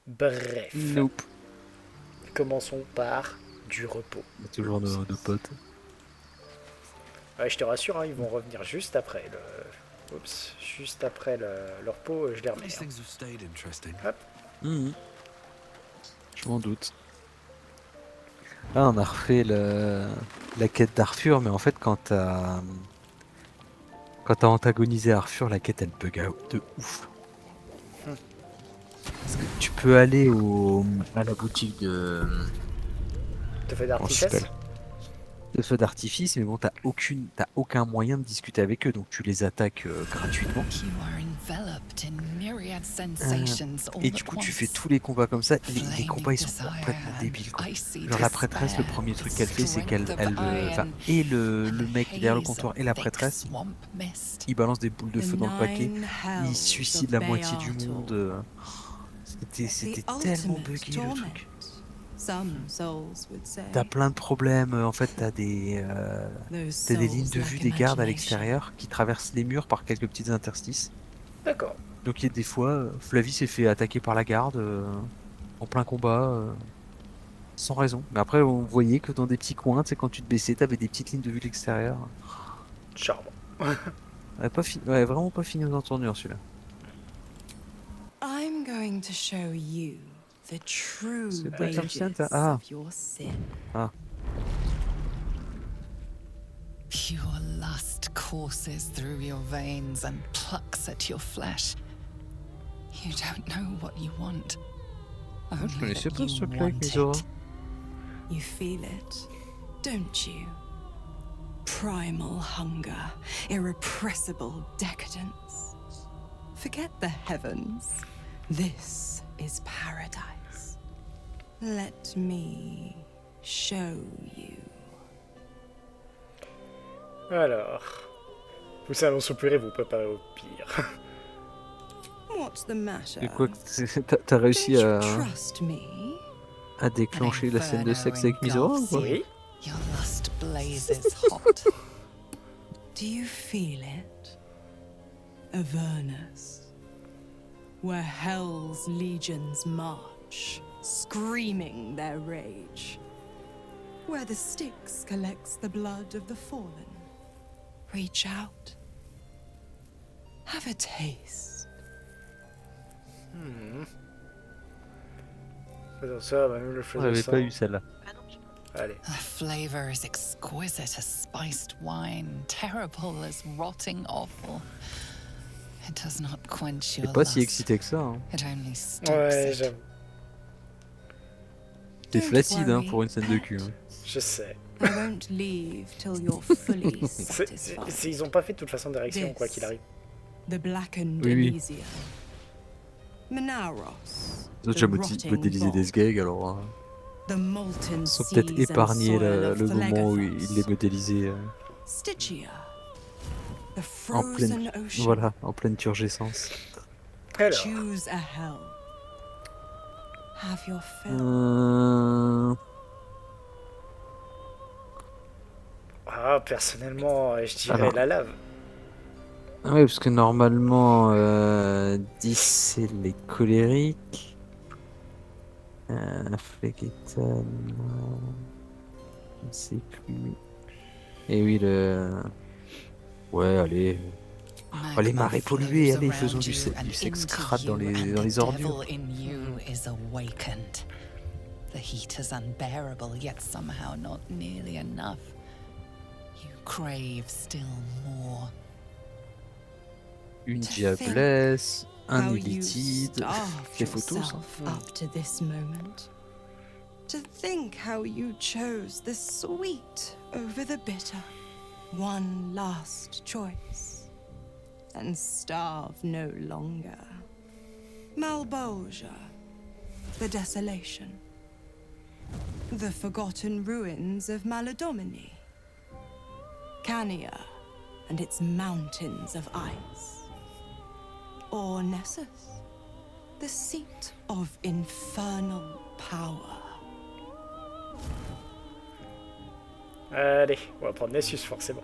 Bref, Nope. commençons par du repos. Il y a toujours nos potes. Ouais, je te rassure, hein, ils vont revenir juste après le... Oups, juste après le repos, je les remets. These Hein. things have stayed interesting. Hop. Mhm. Je m'en doute. Là, on a refait la quête d'Arthur, mais en fait, quand t'as antagonisé Arthur, la quête, elle bug out de ouf. Parce que tu peux aller à la boutique Te fais comment ça d'artifice. s'appelle de feu d'artifice, mais bon, t'as aucun moyen de discuter avec eux, donc tu les attaques gratuitement. You are enveloped in myriad Euh, sensations all et at du coup, tu fais once. tous les combats comme ça. Les Flaming combats, ils sont desire complètement and débiles, quoi. icy Genre la prêtresse, le despair, premier truc the qu'elle fait, c'est qu'elle, strength of enfin, iron, et le and mec derrière le haze comptoir of et la thick prêtresse, swamp mist. il balance des boules de The feu dans le paquet, nine il hells suicide of la moitié du Beator. monde. C'était The tellement ultimate buggé le torment, truc. some souls would say. T'as plein de problèmes. En fait, t'as Those des lignes souls de vue lack des gardes à imagination. l'extérieur qui traversent les murs par quelques petits interstices. D'accord. Donc il y a des fois, Flavie s'est fait attaquer par la garde en plein combat, sans raison. Mais après, on voyait que dans des petits coins, tu sais, quand tu te baissais, t'avais des petites lignes de vue de l'extérieur. Charmant. Ouais, vraiment pas fini aux entournures celui-là. I'm going to show you the true C'est pas comme ça, wages Ah, of your sin. ah. Pure lust courses through your veins and plucks at your flesh. You don't know what you want. Je Only connaissais that pas you ce truc avec want Misora. it. You feel it, don't you? Primal hunger, irrepressible decadence. Forget the heavens. This is paradise. Let me show you. Alors, vous allons soupirer, vous préparez au pire. What's the matter? Et quoi, t'as réussi Don't you trust me? à déclencher la scène de sexe avec Misora ou quoi? Oui. Your lust blazes hot. Do you feel it? Avernus, where hell's legions march, screaming their rage. Where the Styx collects the blood of the fallen. Reach out. Have a taste. Faisons ça, même le On faisant n'avait ça. pas eu celle-là. Allez. The flavor is exquisite as spiced wine, terrible as rotting offal. It does not quench your T'es pas si lust. excité que ça. Hein. It only stokes Ouais, it. j'avoue. T'es Don't flaccide hein, worry, pour une scène de cul. pet. Hein. Je sais. I won't leave till you're fully satisfied. Ils ont pas fait de toute façon d'érection, quoi qu'il arrive. The blackened Oui, oui. Elysium. Menaros. Ils ont déjà modélisé des gags alors. The molten Ils ont peut-être seas and épargné soil of le moment où Phlegethos. ils les modélisaient Stygia. The en frozen pleine, ocean. voilà, en pleine turgescence. Alors, Choose a hell. Have your fill. personnellement, je dirais Alors. la lave. Oui, parce que normalement, 10 c'est les colériques. Phlegethon, je ne sais plus. Et oui, ouais, allez. Oh, les marées polluées, allez, faisons du sexe crade dans les ordures. The devil in you is awakened. The heat is unbearable, yet somehow not nearly enough. You crave still more. Une To diablesse, un How you illithide, starved les photos. yourself up to this moment. To think how you chose the sweet over the bitter. One last choice. And starve no longer. Malbolgia. The desolation. The forgotten ruins of Maladomini. Cania and its mountains of ice. Or Nessus, the seat of infernal power. Allez, on va prendre Nessus forcément.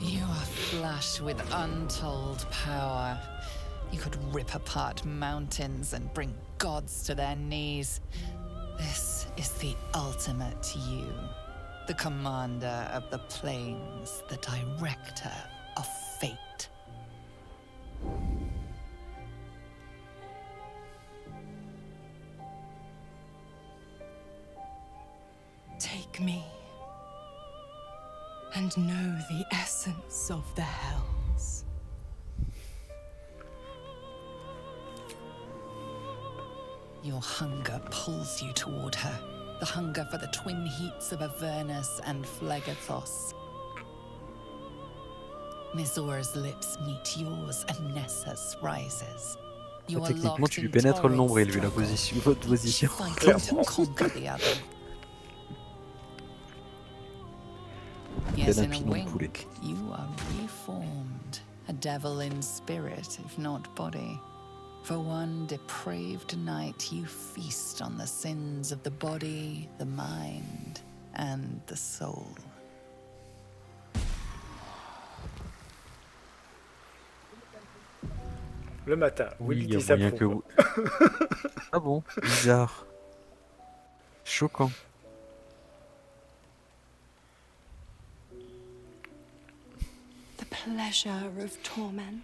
You are flush with untold power. You could rip apart mountains and bring gods to their knees. This is the ultimate you, the commander of the plains, the director of fate. Take me and know the essence of the hells. Your hunger pulls you toward her. The hunger for the twin heats of Avernus and Phlegethos. Mizora's lips meet yours and Nessus rises. You are Techniquement, locked tu lui in pénètres le torrid nombril, vu la struggle, position, votre position. fighting to conquer the other. Yes, in a Pénapis non poulet. wink, you are reformed. A devil in spirit, if not body. For one depraved night, you feast on the sins of the body, the mind, and the soul. Le matin, Oui, Willy il y a moyen que désapprouve. vous. Ah bon, bizarre. Choquant. The pleasure of torment.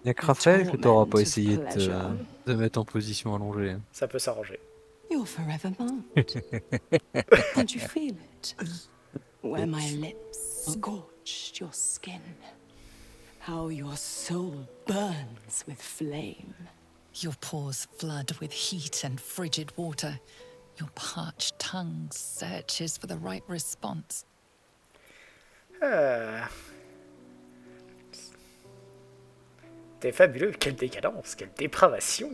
Il y a que Raphaël que t'auras pas Torment is essayé pleasure. de mettre en position allongée. Ça peut s'arranger. You're forever marked. And you feel it. Where my lips scorched your skin. How your soul burns with flame. Your pores flood with heat and frigid water. Your parched tongue searches for the right response. Ah. T'es fabuleux, quelle décadence, quelle dépravation.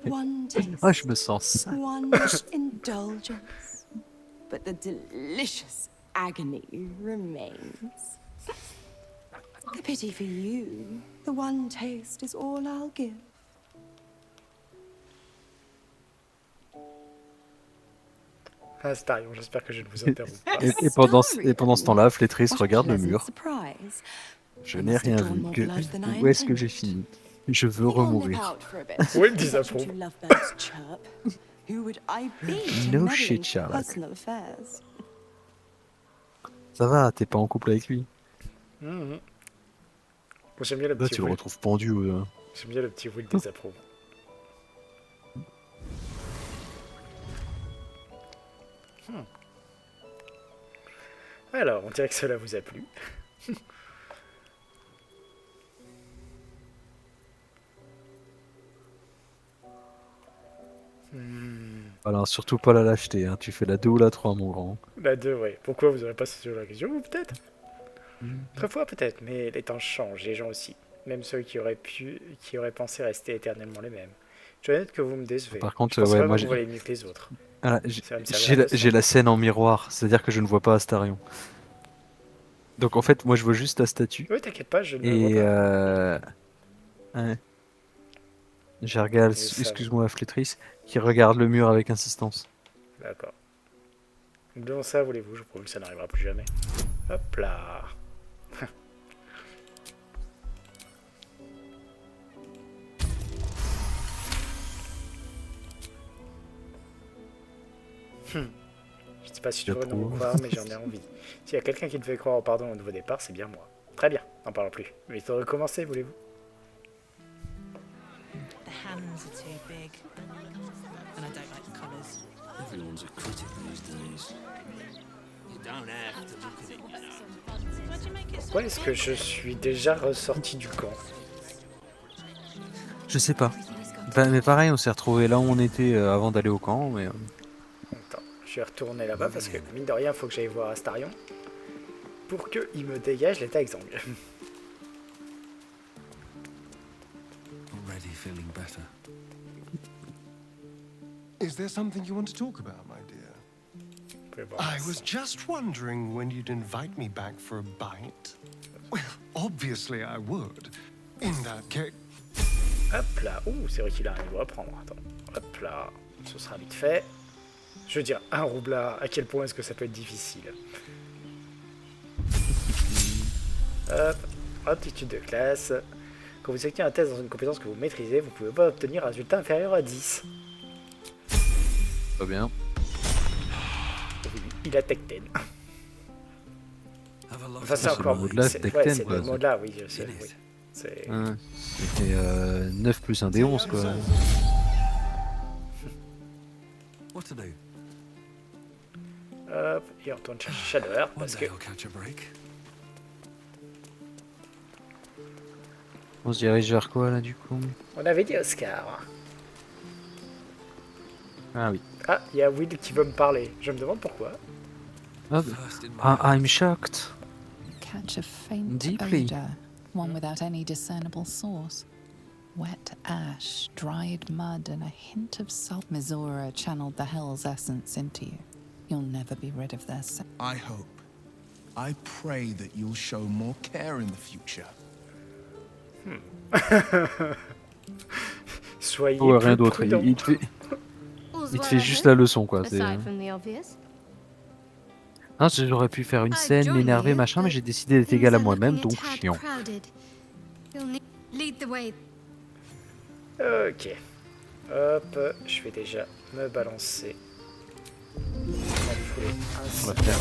One taste, Ah, je me sens sale. one indulgence. But the delicious agony remains. A pity for you. The one taste is all I'll give. Ah, Starion, j'espère que je ne vous interromps pas. Et pendant ce temps-là, Flétris What a regarde le pleasant mur. surprise. Je n'ai rien vu. Où est-ce que j'ai fini? Je veux You'll nip remourir. out for a bit. Oui, Such désapprouve. a lovebirds chirp. Who would I be to No meddle shit, in Sherlock. personal affairs? Ça va, t'es pas en couple avec lui. Mhm. Moi, j'aime bien le Là, petit tu le Will. retrouves pendu. J'aime bien le petit Will désapprouve. Hmm. Alors, on dirait que cela vous a plu. Alors, surtout pas la lâcheté. Hein. Tu fais la 2 ou la 3, mon grand. La 2, ouais. Pourquoi vous n'aurez pas ce genre de question? Ou peut-être. Autrefois, peut-être, mais les temps changent, les gens aussi. Même ceux qui auraient pensé rester éternellement les mêmes. Je dois admettre que vous me décevez. Par contre, je pense ouais, vraiment moi, que vous valez mieux que les autres. Ah, Ça va me servir à leçon. j'ai la scène en miroir, c'est-à-dire que je ne vois pas Astarion. Donc en fait, moi je vois juste la statue. Oui, t'inquiète pas, je ne le Et vois pas. ouais. Je regarde, ça- excuse-moi, Flétris, qui regarde le mur avec insistance. D'accord. Dont ça, voulez-vous, je prouve que ça n'arrivera plus jamais. Hop là. Je sais pas si tu devrais nous croire, mais j'en ai envie. S'il y a quelqu'un qui devait croire au pardon au nouveau départ, c'est bien moi. Très bien, n'en parlons plus. Mais il faut recommencer, voulez-vous? The hands are too big. And I don't like the colours. Everyone's a critic these days. You don't have to look at it, you know. Why'd you make it so Pourquoi est-ce que je suis déjà ressorti du camp? Je sais pas. Bah, mais pareil, on s'est retrouvé là où on était avant d'aller au camp, mais Attends, je vais retourner là-bas parce que, mine de rien, il faut que j'aille voir Astarion pour qu'il me dégage l'état exsangue. Already feeling better. Is there something you want to talk about, my dear? Vous pouvez voir I ça. was just wondering when you'd invite me back for a bite. Well, obviously I would. In that case... Hop là, ouh, c'est vrai qu'il a un niveau à prendre. Attends, hop là, ce sera vite fait. Je veux dire, un roublard, à quel point est-ce que ça peut être difficile? Hop, aptitude de classe. Quand vous effectuez un test dans une compétence que vous maîtrisez, vous pouvez pas obtenir un résultat inférieur à 10. Pas bien. Oui, il a Tech 10. Have a look. Enfin, c'est c'est encore... le mode là, c'est Tech ouais, 10, c'est quoi, le c'est- mode là, oui, je sais. It is. Oui. C'est... Hein, c'était 9 plus un D11 quoi. What to do? Hop, et on retourne chercher Shadowheart One parce day que... I'll catch a break. On se dirige vers quoi là du coup? On avait dit Oscar. Ah oui. Ah, il y a Will qui veut me parler. Je me demande pourquoi. Ah, First in my I'm shocked. Catch a faint Deeply. odor, one without any discernible source. Wet ash, dried mud, and a hint of salt. Mizora channeled the Hell's essence into you. You'll never be rid of their scent. I hope. I pray that you'll show more care in the future. Soyez Ouais, plus rien d'autre. prudents. Il te fait juste la leçon quoi. c'est- Aside from the obvious. Hein, j'aurais pu faire une scène, m'énerver, machin, mais j'ai décidé d'être égal à moi-même, donc chiant. Lead the way. Ok. Hop, je vais déjà me balancer. M'enfouler On un va faire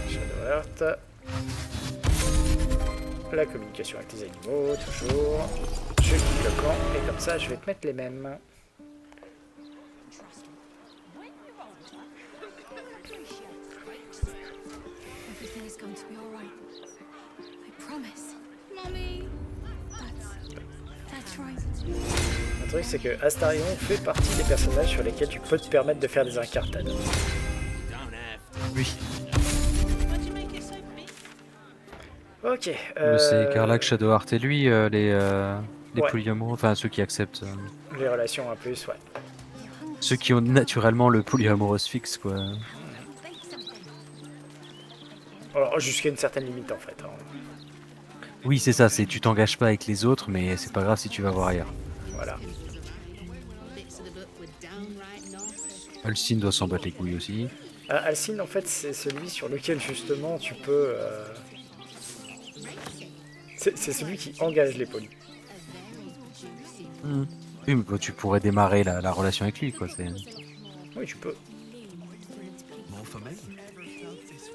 Shadowheart. La communication avec les animaux, toujours. Je quitte le camp, et comme ça, je vais te mettre les mêmes. Everything is going to be all right. I promise. Mommy. That's right. Le truc, c'est que Astarion fait partie des personnages sur lesquels tu peux te permettre de faire des incartades. Don't have to. Oui. Ok. C'est Karlach, Shadowheart et lui, les Ouais. polyamoureux, enfin ceux qui acceptent. Les relations en plus, ouais. Ceux qui ont naturellement le polyamoureux fixe, quoi. Alors, jusqu'à une certaine limite, en fait. Hein. Oui, c'est ça, c'est tu t'engages pas avec les autres, mais c'est pas grave si tu vas voir ailleurs. Voilà. Alcine doit s'en battre les couilles aussi. Alcine, en fait, c'est celui sur lequel, justement, tu peux... C'est celui qui engage les polis. Oui, mais tu pourrais démarrer la relation avec lui, quoi. Oui, tu peux. More for me.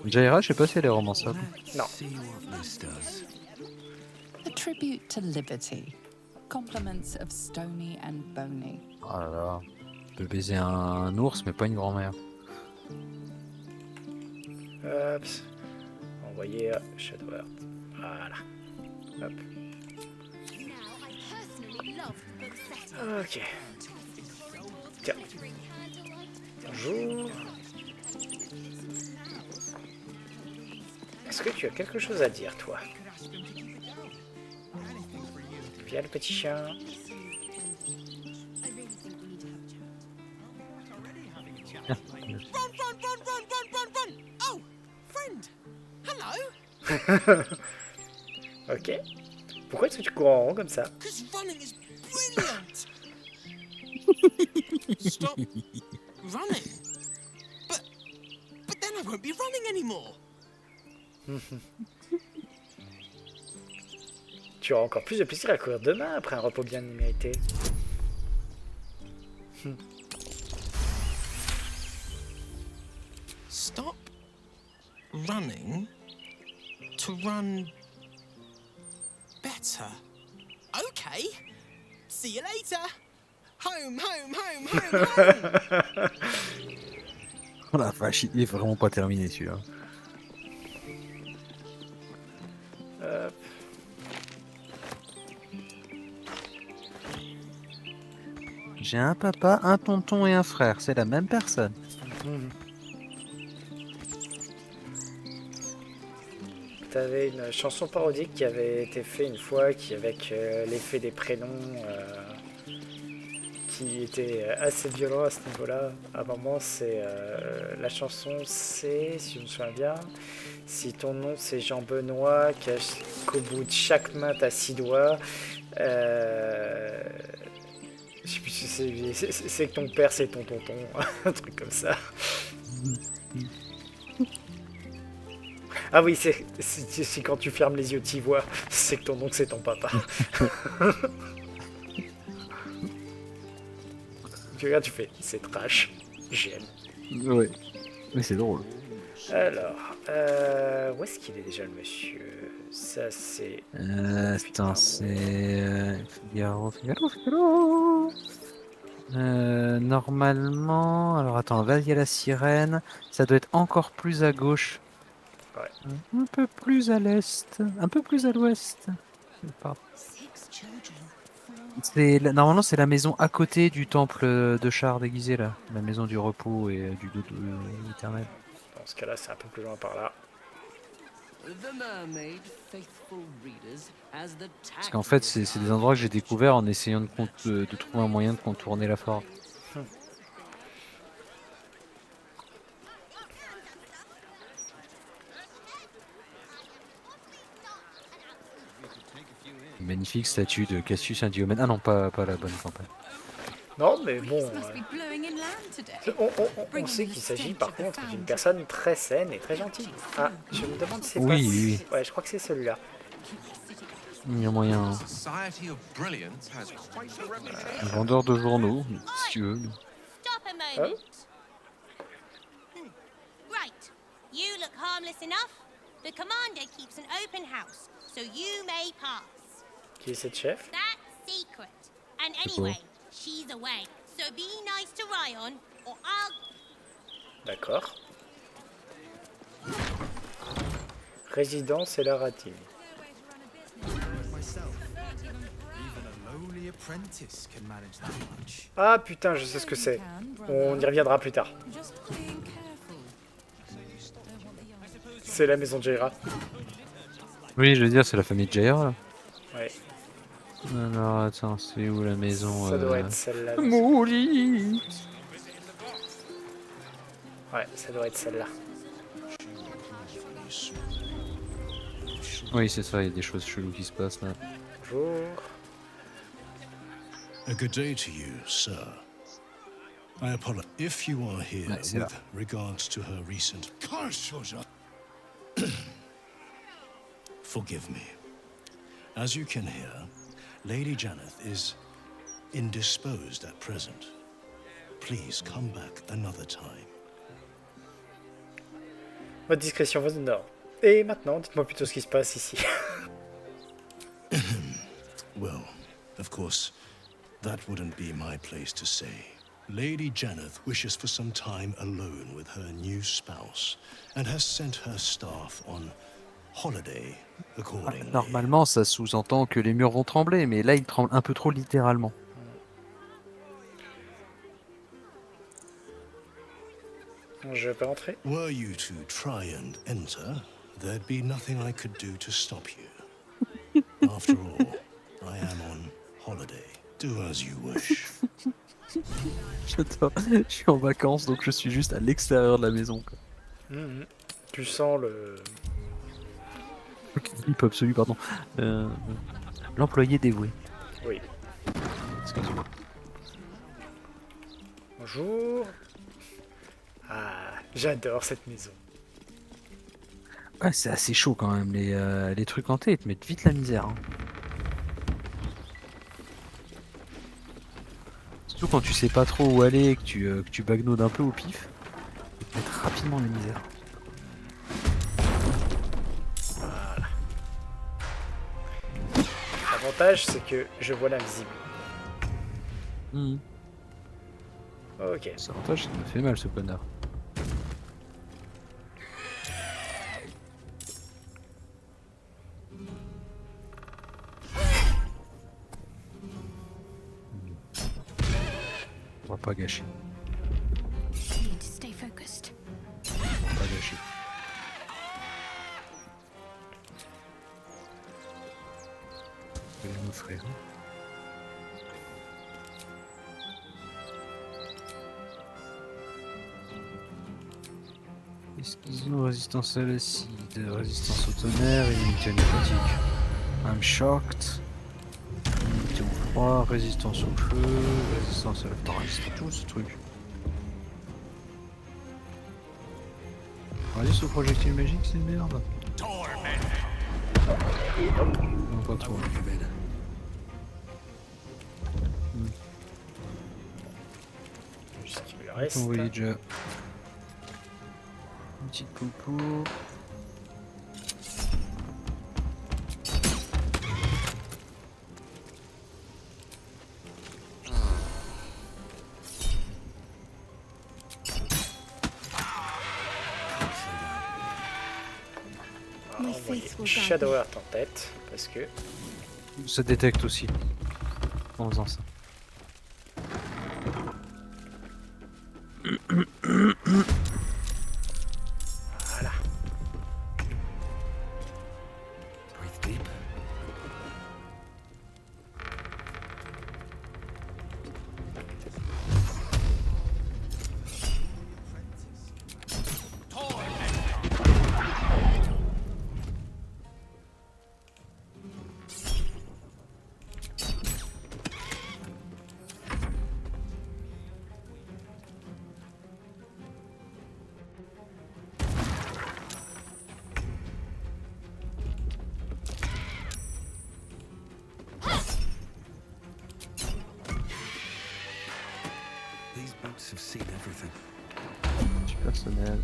Jaira, je sais pas si elle est romançable. Non. See what this does. A tribute to liberty. Compliments of Stony and Bony. Oh là là. Tu peux baiser un ours, mais pas une grand-mère. Hop. Envoyer à Shadowheart. Voilà. Hop. Ok. Tiens. Bonjour. Est-ce que tu as quelque chose à dire, toi? Viens, le petit chien. Oh, friend. Hello. Ok. Pourquoi est-ce que tu cours en rond comme ça? Because running is brilliant. Stop running. But then I won't be running anymore. Tu auras encore plus de plaisir à courir demain après un repos bien mérité. Stop running to run better. Okay. See you later. Home, home, home, home, home. Oh la vache, il est vraiment pas terminé celui-là. Hop. J'ai un papa, un tonton et un frère, c'est la même personne. T'avais une chanson parodique qui avait été faite une fois, qui avec l'effet des prénoms, qui était assez violent à ce niveau-là. À un moment, c'est la chanson, c'est, si je me souviens bien, si ton nom c'est Jean-Benoît, qu'au bout de chaque main t'as 6 doigts. Je sais plus si c'est que ton père c'est ton tonton, un truc comme ça. Ah oui, c'est quand tu fermes les yeux, t'y vois. C'est que ton oncle, c'est ton papa. Tu regardes, tu fais, c'est trash. J'aime. Ouais. Mais c'est drôle. Alors, où est-ce qu'il est déjà le monsieur? Ça c'est... Attends, c'est... Figaro. Normalement... Alors attends, là il y a la sirène. Ça doit être encore plus à gauche. Ouais. Un peu plus à l'est. Un peu plus à l'ouest. Pardon. Normalement, c'est la maison à côté du temple de char déguisé, là. La maison du repos et du dodo éternel. Dans ce cas-là, c'est un peu plus loin par là. Parce qu'en fait, c'est des endroits que j'ai découverts en essayant de trouver un moyen de contourner la forêt. Magnifique statue de Cassius Indiomène. Ah non, pas la bonne campagne. Non, mais bon... Must be blowing inland today. On sait qu'il s'agit par contre d'une personne très saine et très gentille. Ah, je me demande si c'est Oui, pas... oui. Ouais, je crois que c'est celui-là. Il y a moyen. Hein. Society of Brilliance has quite a reputation. Un vendeur de journaux, si tu veux. Stop a moment. Right. You look harmless enough. The commander keeps an open house, so you may pass. Qui est cette chef? That's secret. And anyway, she's away. So be nice to Ryan, or I'll... D'accord. Résidence et la ratine. Ah putain, je sais ce que c'est. On y reviendra plus tard. C'est la maison de Jaira. Oui, je veux dire, c'est la famille de Jair, là. Ouais. Alors, attends, c'est où la maison Ça doit être celle-là. Molly. Ouais, ça doit être celle-là. Oui, c'est ça, il y a des choses cheloues qui se passent là. Bonjour. A good day to you, sir. I apologize if you are here with regards to her recent... Forgive me. As you can hear, Lady Janeth is indisposed at present. Please come back another time. Votre discrétion vous honore. Et maintenant, dites-moi plutôt ce qui se passe ici. Well, of course, that wouldn't be my place to say. Lady Janeth wishes for some time alone with her new spouse and has sent her staff on holiday accordingly. Normalement, ça sous-entend que les murs vont trembler, mais là, ils tremblent un peu trop littéralement. Je peux entrer? Were you to try and enter, there'd be nothing I could do to stop you. After all, I am on holiday. Do as you wish. J'adore. Je suis en vacances, donc je suis juste à l'extérieur de la maison. Tu sens le... Clip absolu, pardon. L'employé dévoué. Oui. Excuse-moi. Bonjour. Ah, j'adore cette maison. Ouais, c'est assez chaud quand même. Les trucs hantés, ils te mettent vite la misère. Hein. Surtout quand tu sais pas trop où aller et que tu bagnaudes un peu au pif, ils te mettent rapidement la misère. Voilà. L'avantage, c'est que je vois l'invisible. Ok. C'est l'avantage, ça me fait mal ce connard. On va pas gâcher. Need to stay focused. On va pas gâcher. Mon frère. Esquisons résistance à l'acide, résistance au tonnerre et immunité aquatique. I'm shocked. Immunité au froid, résistance au feu, résistance à la c'est tout ce truc. Résistance au projectile magique, c'est une merde. Non, pas trop. Juste qu'il lui reste. Vous voyez déjà. Une petite poupou. On va envoyer Shadow Heart en tête, parce que... Ça détecte aussi. En faisant ça. Voilà. Breathe deep. These boots have seen everything. Du personnel.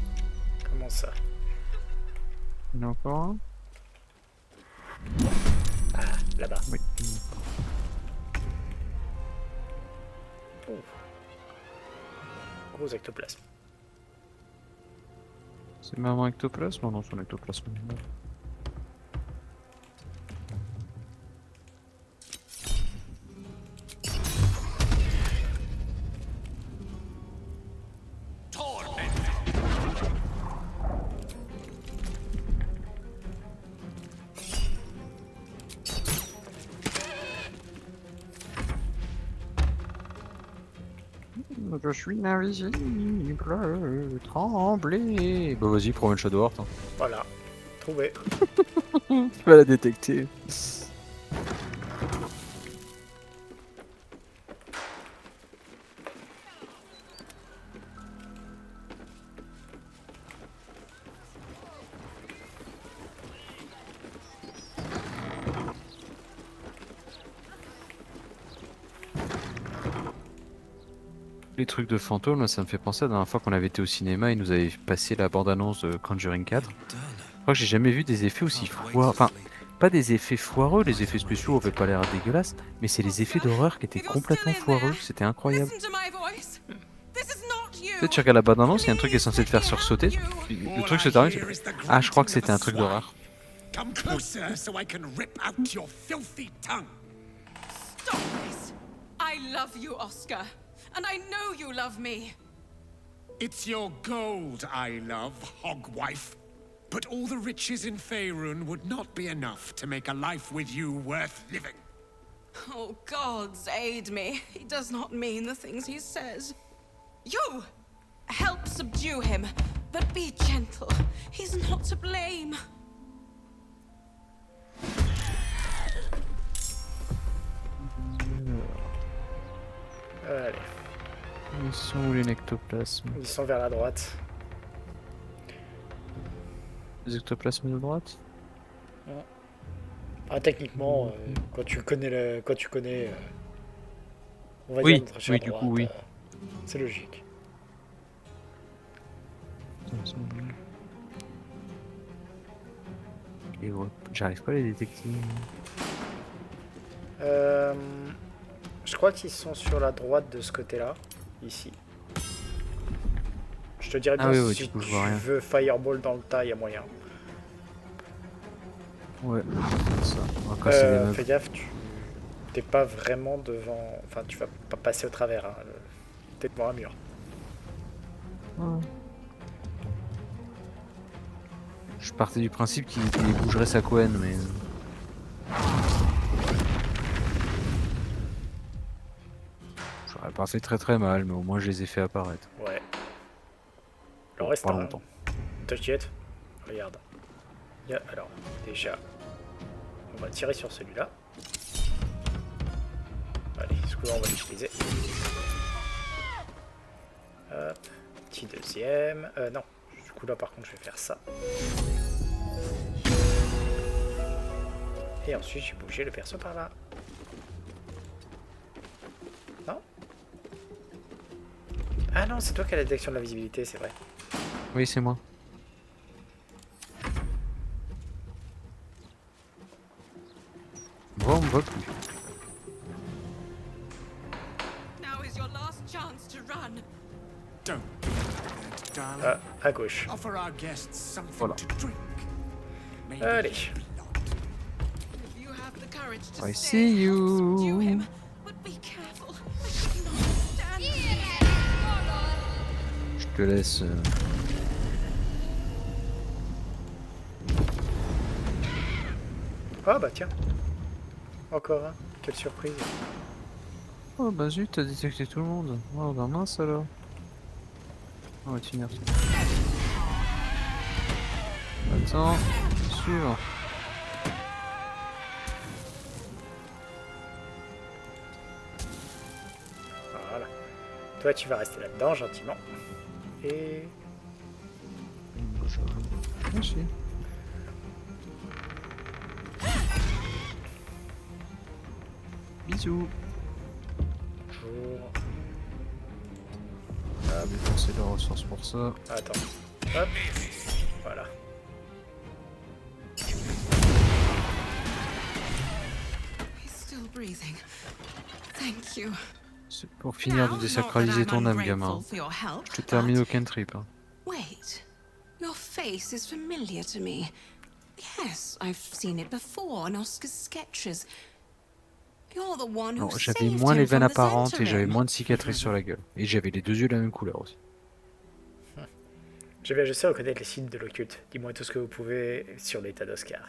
Comment ça? Il y en a encore un? Ah, là-bas. Oui. Oh. Gros ectoplasme. C'est même un ectoplasme? Non, c'est un ectoplasme. Je suis invisible, trembler. Bah vas-y, prends une Shadow Heart. Hein. Voilà. Trouvé. Tu vas la détecter. Les trucs de fantômes, là, ça me fait penser à la dernière fois qu'on avait été au cinéma, ils nous avaient passé la bande-annonce de Conjuring 4. Je crois que j'ai jamais vu des effets aussi foireux. Enfin, pas des effets foireux, les effets spéciaux avaient pas l'air dégueulasses, mais c'est les effets d'horreur qui étaient complètement foireux, c'était incroyable. Tu sais, tu regardes la bande-annonce, il y a un truc qui est censé te faire sursauter, le truc se termine, ah, je crois que c'était un truc d'horreur. Come closer so I can rip out your filthy tongue. Stop this. I love you, Oscar. And I know you love me. It's your gold I love, hogwife. But all the riches in Faerun would not be enough to make a life with you worth living. Oh, gods aid me. He does not mean the things he says. You! Help subdue him, but be gentle. He's not to blame. Allez. Ils sont où les ectoplasmes? Ils sont vers la droite. Les ectoplasmes de droite? Ah, techniquement, quand tu connais on va oui, dire notre cher oui, du droite, coup, oui. C'est logique. Et ouais, j'arrive pas à les détecter. Je crois qu'ils sont sur la droite de ce côté-là, ici. Je te dirais bien oui, si du coup, tu je vois rien. veux Fireball dans le tas, il y a moyen. Ouais, ça. On va casser les meubles. Fais gaffe, tu t'es pas vraiment devant... Enfin, tu vas pas passer au travers, hein. T'es devant un mur. Ouais. Je partais du principe qu'il bougerait sa Cohen, mais... J'aurais pas fait très mal, mais au moins je les ai fait apparaître. Ouais. Le reste, pas longtemps. T'inquiète. Regarde. Alors, déjà, on va tirer sur celui-là. Allez, ce coup-là, on va l'utiliser. Hop, petit deuxième. Non, du coup là, par contre, je vais faire ça. Et ensuite, j'ai bougé le perso par là. Non? Ah non, c'est toi qui as la détection de la visibilité, c'est vrai. Oui, c'est moi. Bon, on me voit plus. Now is your last chance to run. Don't be that, darling. Ah, à gauche. Offer our guests something Voilà. to drink. Maybe Allez. If you have the courage to I stay, see help subdue you. him. But be careful. I could not stand Je te laisse. Oh bah tiens. Encore un. Quelle surprise. Oh bah zut, t'as détecté tout le monde. Oh bah mince alors. On va finir ça. Attends, suivant. Voilà. Toi, tu vas rester là-dedans, gentiment. Et... Merci. Bisous. Bonjour. Ah, dépenser les ressources pour ça. Attends. Hop. Voilà. He's still breathing. Thank you. C'est pour finir de désacraliser ton âme, gamin. Je te termine au cantrip. Hein. Wait. Your face is familiar to me. Yes, I've seen it before in Oscar's sketches. You're the one who Non, j'avais saved moins him les veines from the apparentes et j'avais Zentarim. moins de cicatrices sur la gueule. Et j'avais les deux yeux de la même couleur aussi. Je sais reconnaître les signes de l'occulte. Dis-moi tout ce que vous pouvez sur l'état d'Oscar.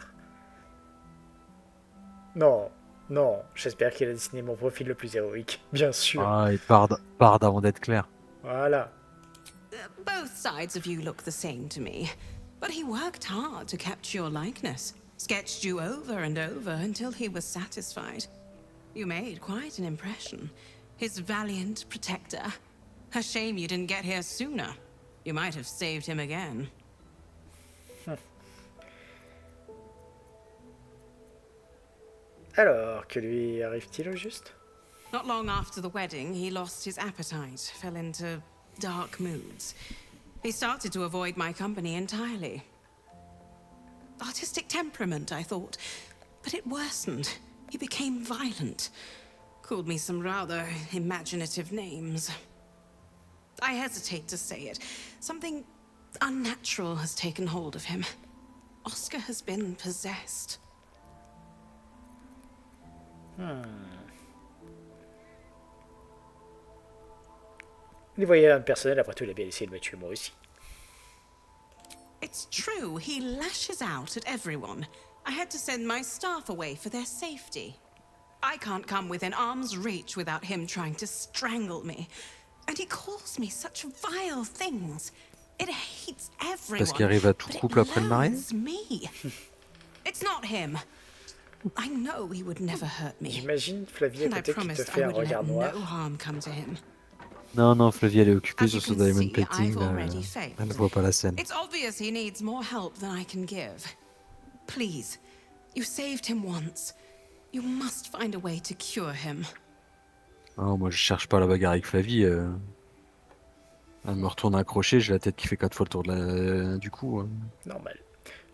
Non, non, j'espère qu'il a dessiné mon profil le plus héroïque. Bien sûr. Ah, et barde avant d'être clair. Voilà. Both sides of you look the same to me. But he worked hard to capture your likeness. Sketched you over and over until he was satisfied. You made quite an impression. His valiant protector. A shame you didn't get here sooner. You might have saved him again. Alors, que lui arrive-t-il au juste? Not long after the wedding, he lost his appetite, fell into dark moods. He started to avoid my company entirely. Artistic temperament, I thought. But it worsened. He became violent. Called me some rather imaginative names. I hesitate to say it. Something unnatural has taken hold of him. Oscar has been possessed. Niveau personnel, après tout, il a bien essayé de me tuer moi aussi. It's true, he lashes out at everyone. I had to send my staff away for their safety. I can't come within arm's reach without him trying to strangle me. And he calls me such vile things. It hates everyone. Parce qu'il arrive à tout couple après le mariage. Loathes me. It's not him. I know he would never hurt me. J'imagine Flavie à And I côté qui te promised fait I un would regard let noir. no harm come to him. Non, Flavie, elle est occupée As you sur son can diamond see, painting. I've Là, already failed. elle ne voit pas la scène. It's obvious he needs more help than I can give. Please, you saved him once. You must find a way to cure him. Oh, moi, je cherche pas la bagarre avec Flavie. Elle me retourne accrochée, j'ai la tête qui fait 4 fois le tour du cou. Normal.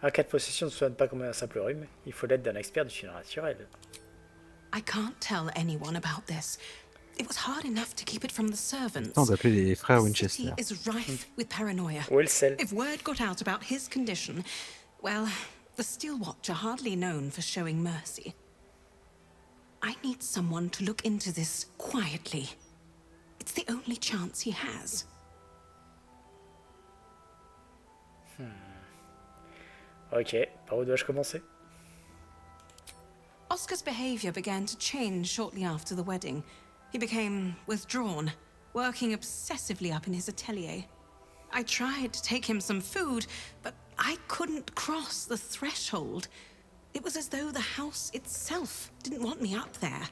Un cas de possession ne soigne pas comme un simple rhume. Il faut l'aide d'un expert du surnaturel. I can't tell anyone about this. It was hard enough to keep it from the servants. On d'appeler les frères The Winchester. city is rife with paranoia. Où est le sel? If word got out about his condition, well, the Steel Watch are hardly known for showing mercy. I need someone to look into this quietly. It's the only chance he has. Ok, par où dois-je commencer? Oscar's behavior began to change shortly after the wedding. He became withdrawn, working obsessively up in his atelier. I tried to take him some food, but I couldn't cross the threshold. It was as though the house itself didn't want me up there.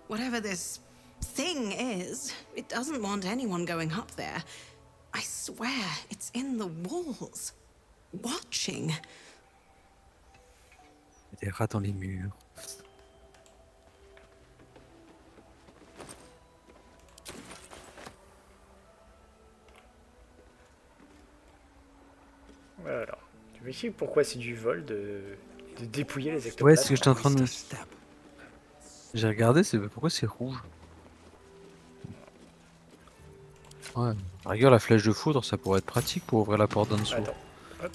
Whatever this thing is, it doesn't want anyone going up there. I swear it's in the walls, watching. des rats dans les murs. Voilà. Tu m'expliques pourquoi c'est du vol de dépouiller les ectoplasmes? Ouais, c'est ce que j'étais en train de... J'ai regardé, c'est pourquoi c'est rouge. Ouais, à la rigueur, la flèche de foudre, ça pourrait être pratique pour ouvrir la porte d'en dessous. Attends, hop.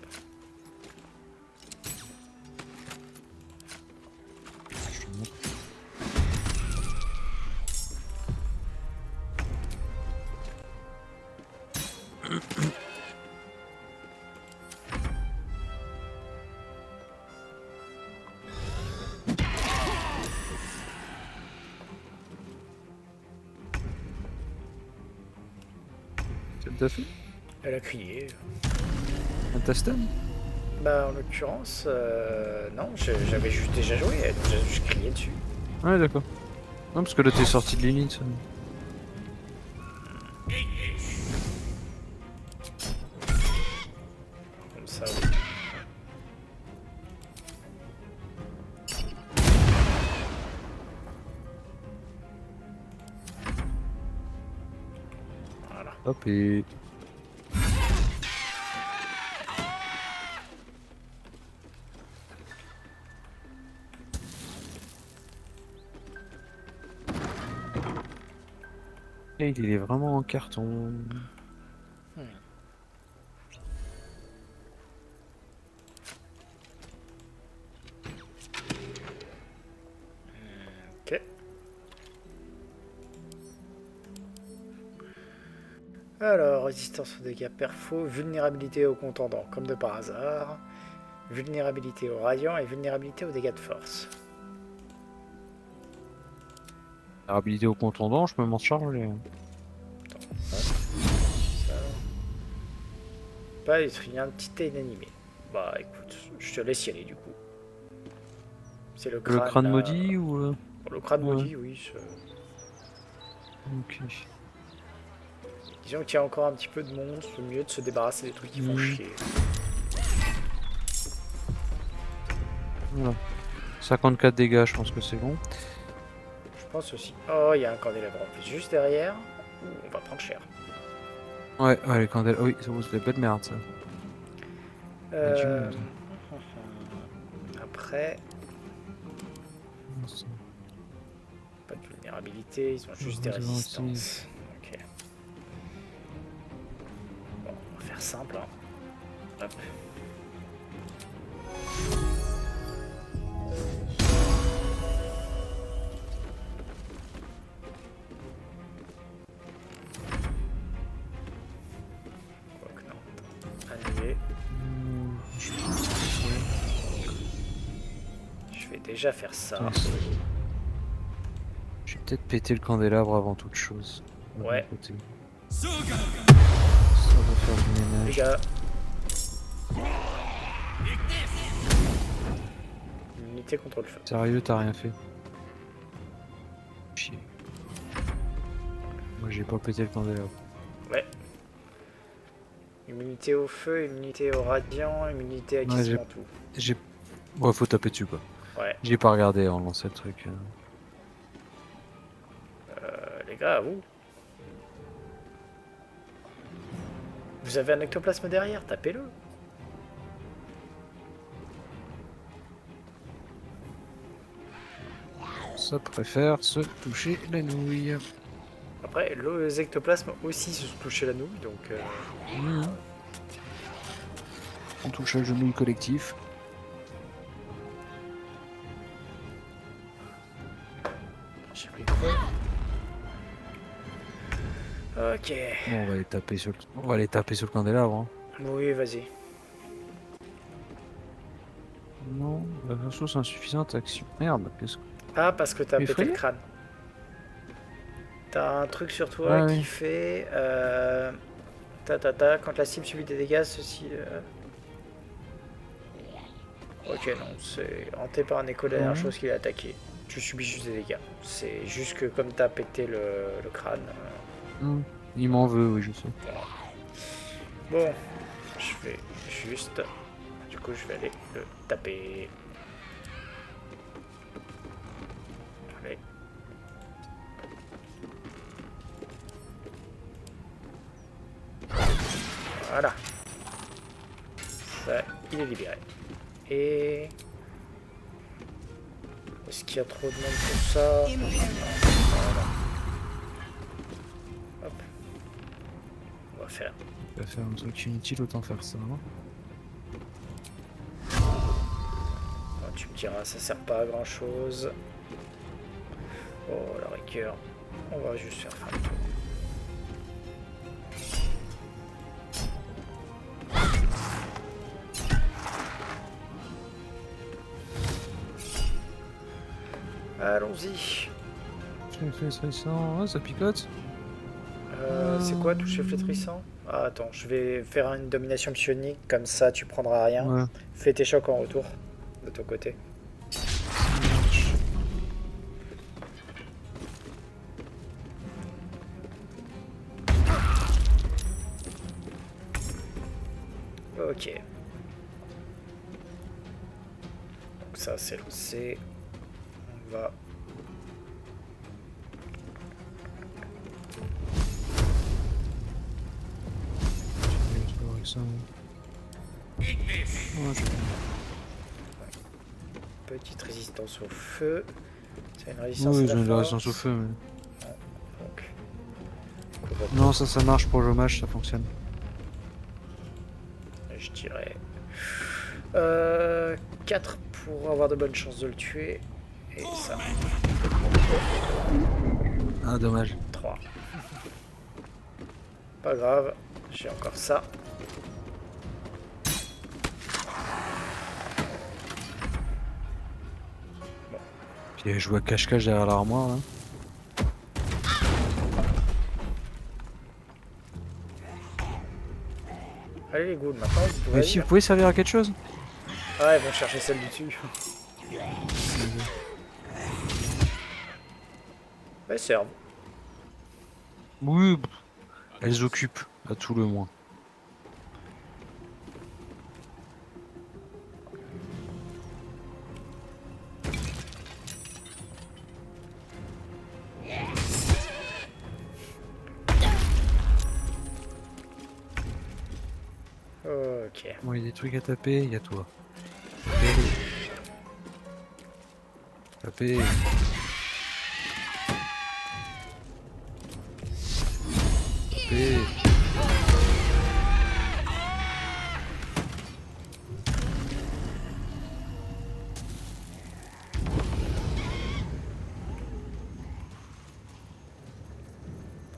T'as fait Elle a crié. un testem? Bah en l'occurrence, non, j'avais juste déjà joué, je criais dessus. Ouais, d'accord. Non, parce que là t'es sorti de l'unité. Comme ça, oui. Voilà. Hop et... Et il est vraiment en carton. Ok. Alors, résistance aux dégâts perfo, vulnérabilité au contendant, comme de par hasard, vulnérabilité aux radiants et vulnérabilité aux dégâts de force. Vulnérabilité au contondant, je peux m'en charger. Pas il y a un petit inanimé. Bah écoute, je te laisse y aller du coup. C'est le crâne. Le crâne là. maudit ou... Bon, le crâne ouais. maudit, oui. Ok. Disons qu'il y a encore un petit peu de monde, c'est mieux de se débarrasser des trucs qui font chier. Voilà. 54 dégâts, je pense que c'est bon. Je pense aussi. Oh, il y a un candélabre en plus juste derrière. Ouh, on va prendre cher. Ouais, ouais, les candelles. Oui, c'est de la belle merde ça. Après. Pas de vulnérabilité, ils ont juste des résistances. Ok. Bon, on va faire simple. Hein. Hop. Je vais déjà faire ça. Je vais peut-être péter le candélabre avant toute chose. Ouais. Ça va faire du ménage. Les gars. Immunité contre le feu. Sérieux, t'as rien fait? Chier. Moi j'ai pas pété le candélabre. Ouais. Immunité au feu, immunité au radiant, immunité à quasiment tout. J'ai... Ouais, faut taper dessus quoi. Ouais. J'ai pas regardé en lançant le truc. Les gars, vous avez un ectoplasme derrière, tapez-le. Ça préfère se toucher la nouille. Après, les ectoplasmes aussi se toucher la nouille, donc... On touche à genou collectif. J'ai pris quoi? Ok. Bon, on va les taper sur le candélabre. Hein. Oui, vas-y. Non, la ressource insuffisante action. Merde, qu'est-ce que... Ah, parce que t'as pété Effrayé le crâne. T'as un truc sur toi qui fait... quand la cible subit des dégâts, ceci... Ok, non, c'est hanté par un écho de la dernière chose qui l'a attaqué. Tu subis juste des dégâts. C'est juste que comme t'as pété le crâne... Il m'en veut, oui, je sais. Bon, je vais juste... Du coup, je vais aller le taper. plaît. Voilà. Ça, il est libéré. Et... Est-ce qu'il y a trop de monde pour ça? Voilà. Hop. On va faire. Tu vas faire un truc inutile, autant faire ça. Hein. Bon, tu me diras, ça sert pas à grand chose. Oh la rigueur. On va juste faire un tour. Allons-y. Flétrissant, ah, ça picote. C'est quoi toucher flétrissant? Ah, attends, je vais faire une domination psionique, comme ça tu prendras rien. Ouais. Fais tes chocs en retour, de ton côté. Ok. Donc ça c'est lancé. On va... Petite résistance au feu. C'est une résistance oui, à j'ai la de la force. résistance au feu. Mais... Donc, non, ça marche pour le mage, ça fonctionne. Je dirais 4 pour avoir de bonnes chances de le tuer. Et ça. Ah, dommage. 3. Pas grave, j'ai encore ça. Puis je vois cache-cache derrière l'armoire là. Allez les ghouls, maintenant vous pouvez. Mais si vous pouvez servir à quelque chose? Ah, ils vont chercher celle du dessus. Elles servent. Oui, elles occupent, à tout le moins. Ok. Bon, il y a des trucs à taper, il y a toi. Taper. Taper.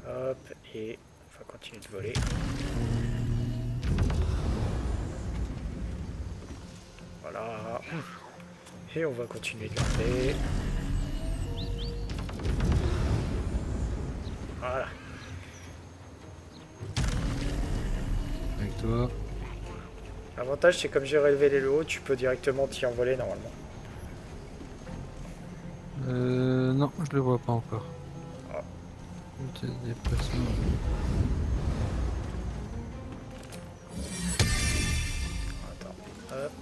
Hop, et on va continuer de voler. Voilà. Et on va continuer de grimper. Voilà. Avec toi. L'avantage, c'est comme j'ai relevé les lots, tu peux directement t'y envoler normalement. Non, je le vois pas encore. Ah. Déplacement. Attends. Hop.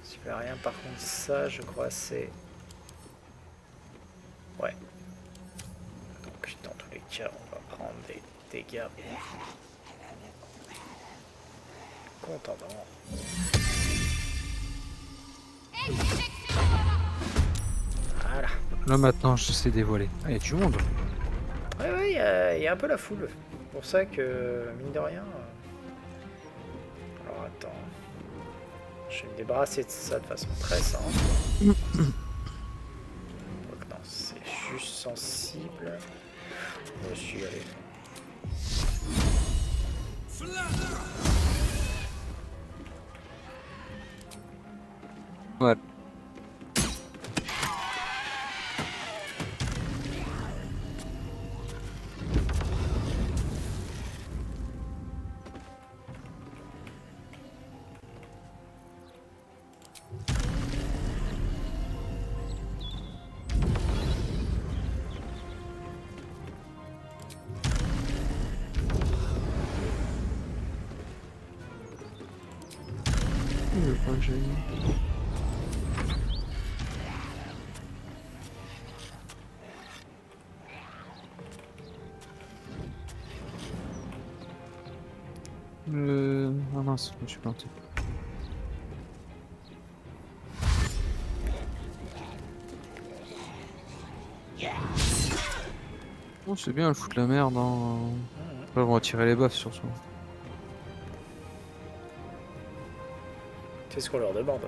Super rien. Par contre, ça, je crois, c'est... Ouais. Donc, dans tous les cas, on va prendre des dégâts. Contendant. Voilà. Là maintenant, je sais dévoiler. Ah, il y a du monde. Ouais, ouais, il y a un peu la foule. C'est pour ça que, mine de rien... Alors, attends. Je vais me débarrasser de ça de façon très simple. Donc, non, c'est juste sensible. Je suis allé. Ouais. Ah mince, je me suis planté. Oh, c'est bien, elle fout la merde. Hein. Après, on va tirer les baffes surtout. C'est ce qu'on leur demande.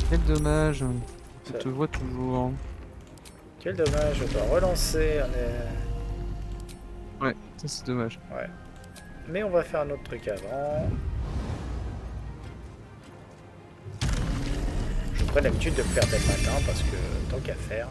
Quel dommage. Je te vois toujours. Quel dommage, je dois relancer. Ouais, ça c'est dommage. Ouais. Mais on va faire un autre truc avant. Je prends l'habitude de le faire dès le matin parce que tant qu'à faire.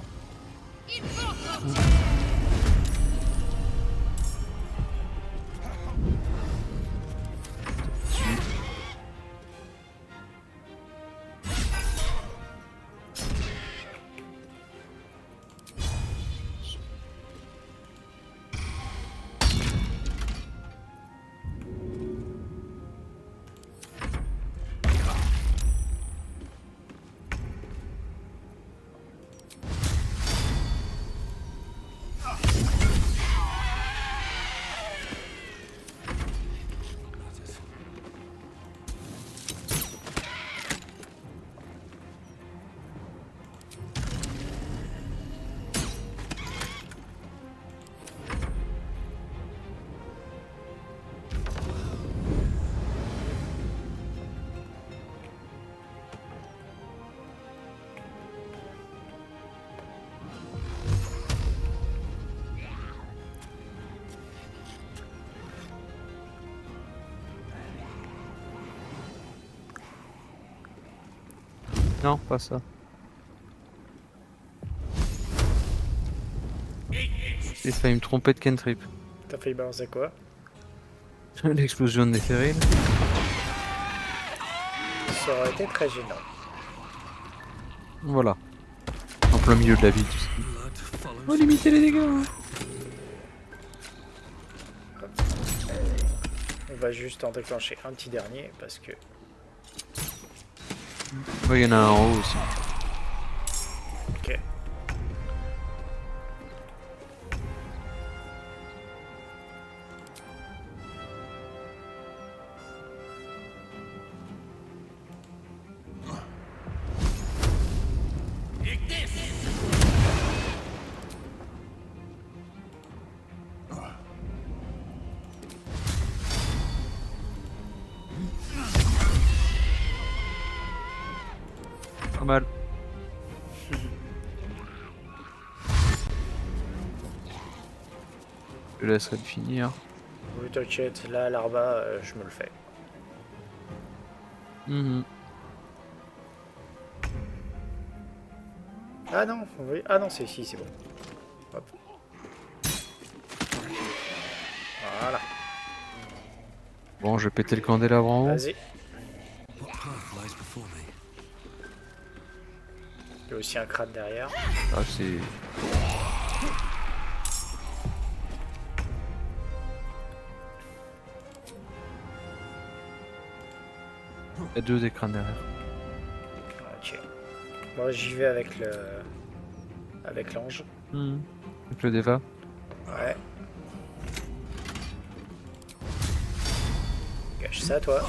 Non, pas ça. J'ai failli me tromper de cantrip. T'as failli balancer quoi? L'explosion de Néphéril. Ça aurait été très gênant. Voilà. En plein milieu de la ville, tout ça. Oh, limiter les dégâts. Hein. On va juste en déclencher un petit dernier parce que... Ouais, il y en a un en haut aussi. Ok. Pas mal. Je laisserai le finir. Oui, t'inquiète, là, l'arba, je me le fais. Ah non, oui. Ah non, c'est ici, c'est bon. Hop. Voilà. Bon, je vais péter le candélabre en haut. Vas-y. Il y a aussi un crâne derrière. Ah, c'est... Il y a deux écrans derrière. Ok. Moi, j'y vais avec le... avec l'ange. Avec le Deva. Ouais. Gâche ça, toi.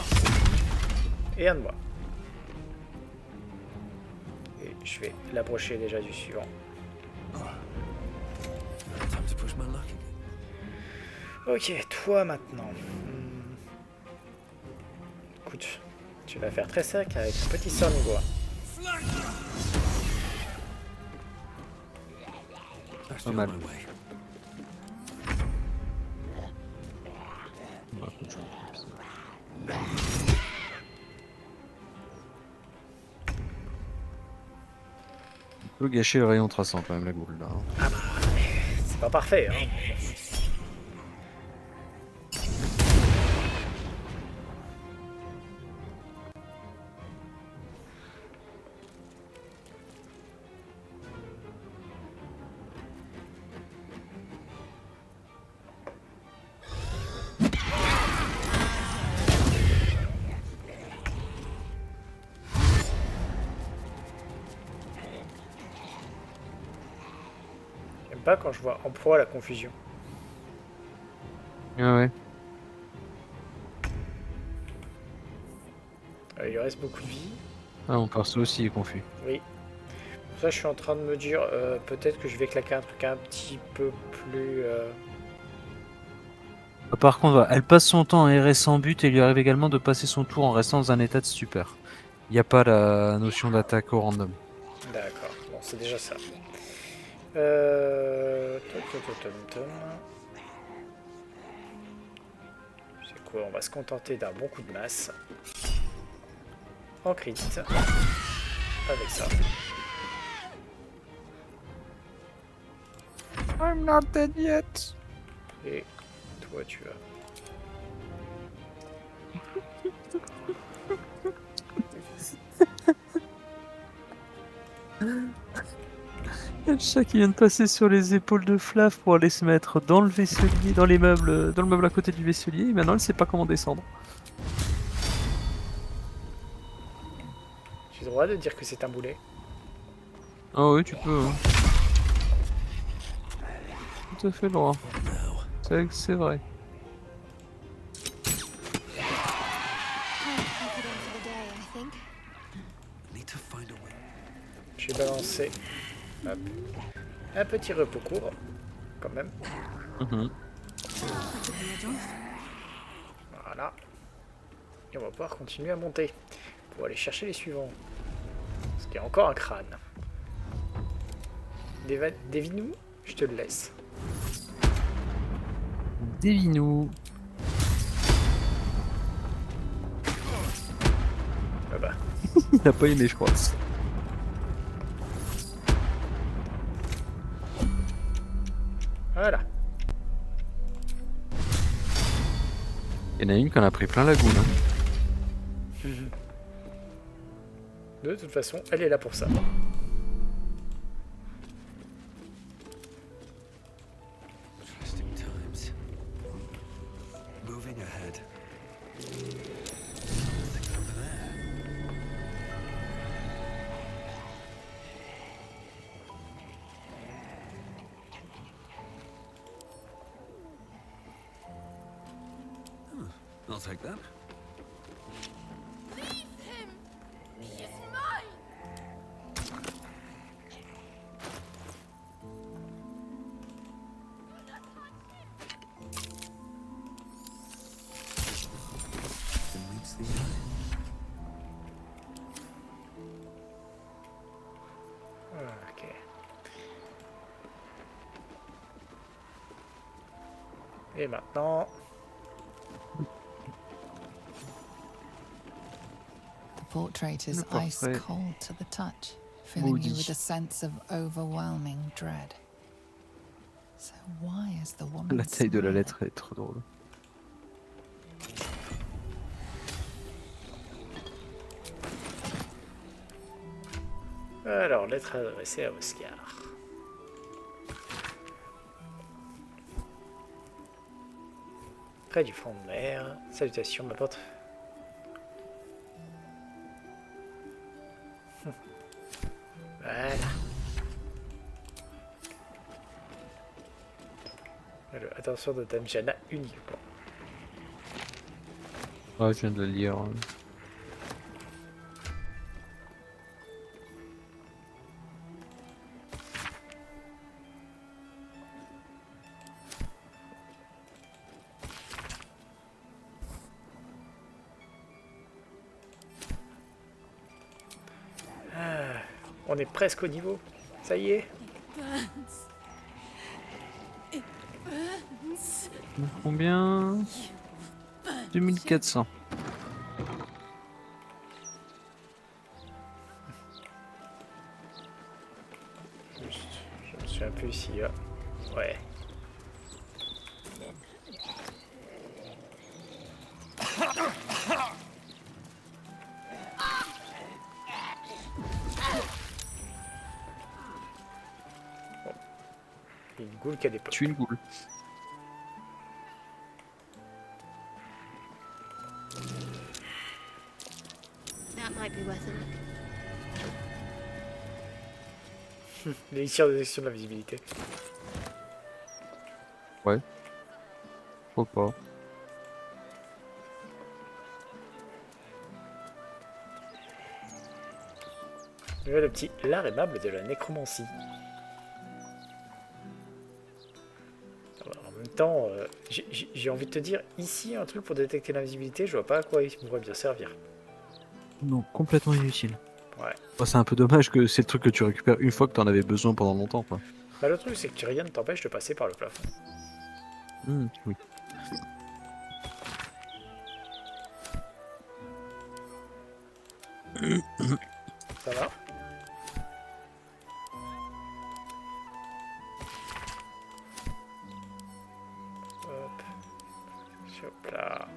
Et un de moi. Et je vais l'approcher déjà du suivant. Ok, toi maintenant. Écoute, tu vas faire très sec avec un petit sort niveau 1. Pas mal. On peut gâcher le rayon traçant quand même, la goule là. Ah bah, c'est pas parfait, hein. pas quand je vois en proie à la confusion. Ah ouais. Il lui reste beaucoup de vie. Ah, mon perso aussi est confus. Oui. Pour ça, je suis en train de me dire, peut-être que je vais claquer un truc un petit peu plus... Par contre, elle passe son temps à errer sans but et il lui arrive également de passer son tour en restant dans un état de stupeur. Il n'y a pas la notion d'attaque au random. D'accord, bon, c'est déjà ça. C'est quoi? On va se contenter d'un bon coup de masse. En crit. Avec ça. I'm not dead yet. Et toi, tu as... Le chat qui vient de passer sur les épaules de Flav pour aller se mettre dans le vaisselier, dans les meubles, dans le meuble à côté du vaisselier, et maintenant elle sait pas comment descendre. J'ai le droit de dire que c'est un boulet. Ah oui, tu peux. Hein. Tout à fait le droit. C'est vrai. J'ai balancé hop, un petit repos court, quand même. Voilà. Et on va pouvoir continuer à monter pour aller chercher les suivants. Parce qu'il y a encore un crâne. Dévie-nous, je te le laisse. Dévie-nous. Ah bah. Il n'a pas aimé, je crois. Voilà. Il y en a une qui en a pris plein la goule. Hein. De toute façon, elle est là pour ça. Interesting times. Moving ahead. Nothing over there. I'll take that. Leave him! He is mine! Meets the eye. Ok. Et maintenant... The portrait is ice cold to the touch, filling you with a sense of overwhelming dread. So why is the woman La taille de la smiling? lettre est trop drôle. Alors, lettre adressée à Oscar. Près du front de mer. Salutations, ma porte. Voilà. Attention de Dame Jana uniquement. Ah, je viens de le lire. Ah, on est presque au niveau. Ça y est. Combien? 2400. Je me suis un peu ici. Là. Ouais. Il y a une goule qui a des potes. Tu es une goule. That might be worth a look. L'élixir de détection de la visibilité. Ouais. Pourquoi pas. Le petit l'art aimable de la nécromancie. Alors, en même temps, j'ai envie de te dire, ici, un truc pour détecter l'invisibilité, je vois pas à quoi il pourrait bien servir. Non, complètement inutile. Ouais. Bon, c'est un peu dommage que c'est le truc que tu récupères une fois que t'en avais besoin pendant longtemps, quoi. Bah, le truc, c'est que rien ne t'empêche de passer par le plafond. Oui. Ça va? Hop. Hop là.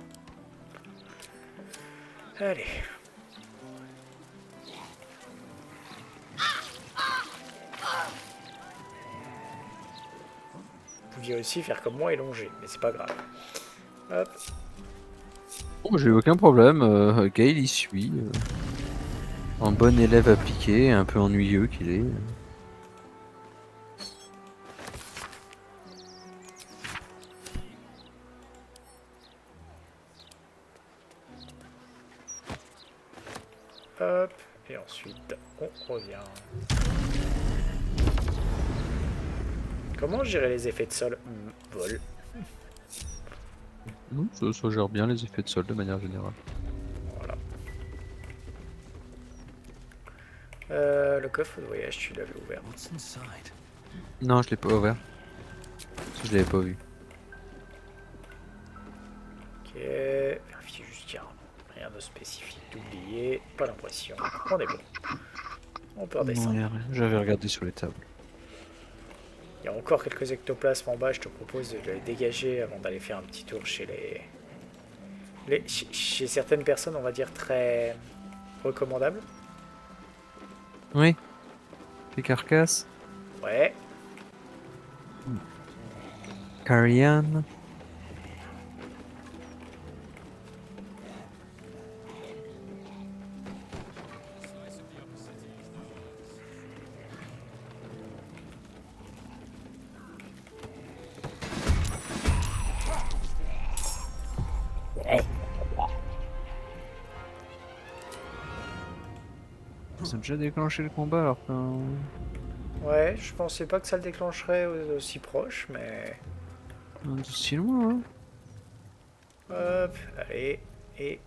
Allez. Vous pouviez aussi faire comme moi et longer, mais c'est pas grave. Hop. Bon, j'ai aucun problème. Gale il suit. Un bon élève appliqué, un peu ennuyeux qu'il est. Hop. Et ensuite, on revient. Comment gérer les effets de sol? Vol. Ça gère bien les effets de sol de manière générale. Voilà. Le coffre de voyage, tu l'avais ouvert. Non, je l'ai pas ouvert. Parce que je l'avais pas vu. Ok. Vérifier juste, tiens. Rien de spécifique d'oublier. Pas l'impression. On est bon. On peut redescendre. Non, j'avais regardé sur les tables. Il y a encore quelques ectoplasmes en bas, je te propose de les dégager avant d'aller faire un petit tour chez chez certaines personnes, on va dire, très recommandables. Oui. Les carcasses. Ouais. Carian. Ça a déjà déclenché le combat alors que... Ouais, je pensais pas que ça le déclencherait aussi proche, mais... Si loin, hein. Hop, allez, et...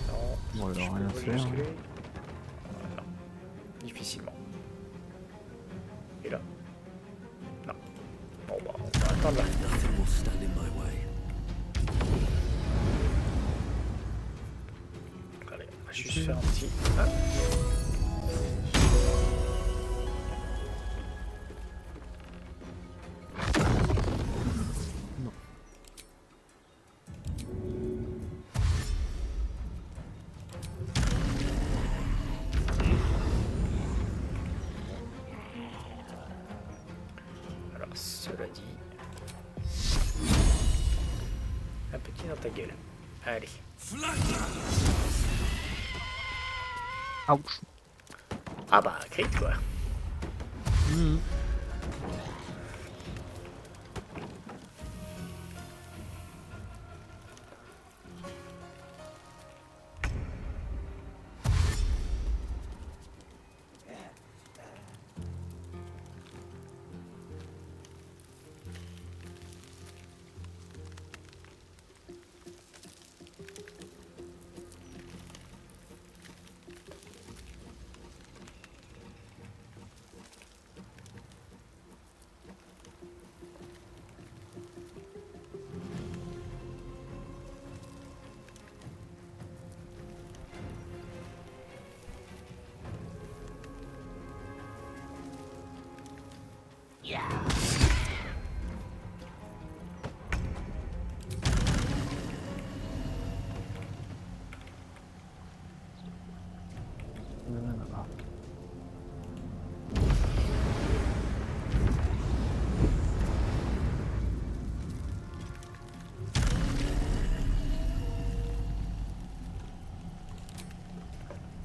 Non, bon, il je va peux rien pas faire. jusque-là. Non, difficilement. Et là? Non. Bon bah, on va attendre là. Allez, on va juste faire un petit... Ah. Cela dit, un petit dans ta gueule. Allez. Ouch. Ah bah, crit quoi.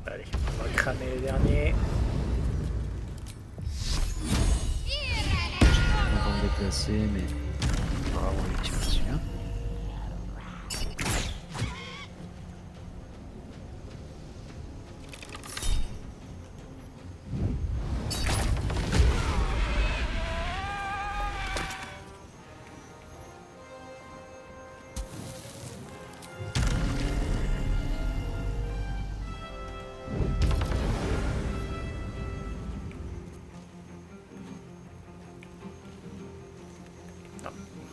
Allez, on va cramer les derniers. déplacer, mais on va avoir les tirs dessus. Hein.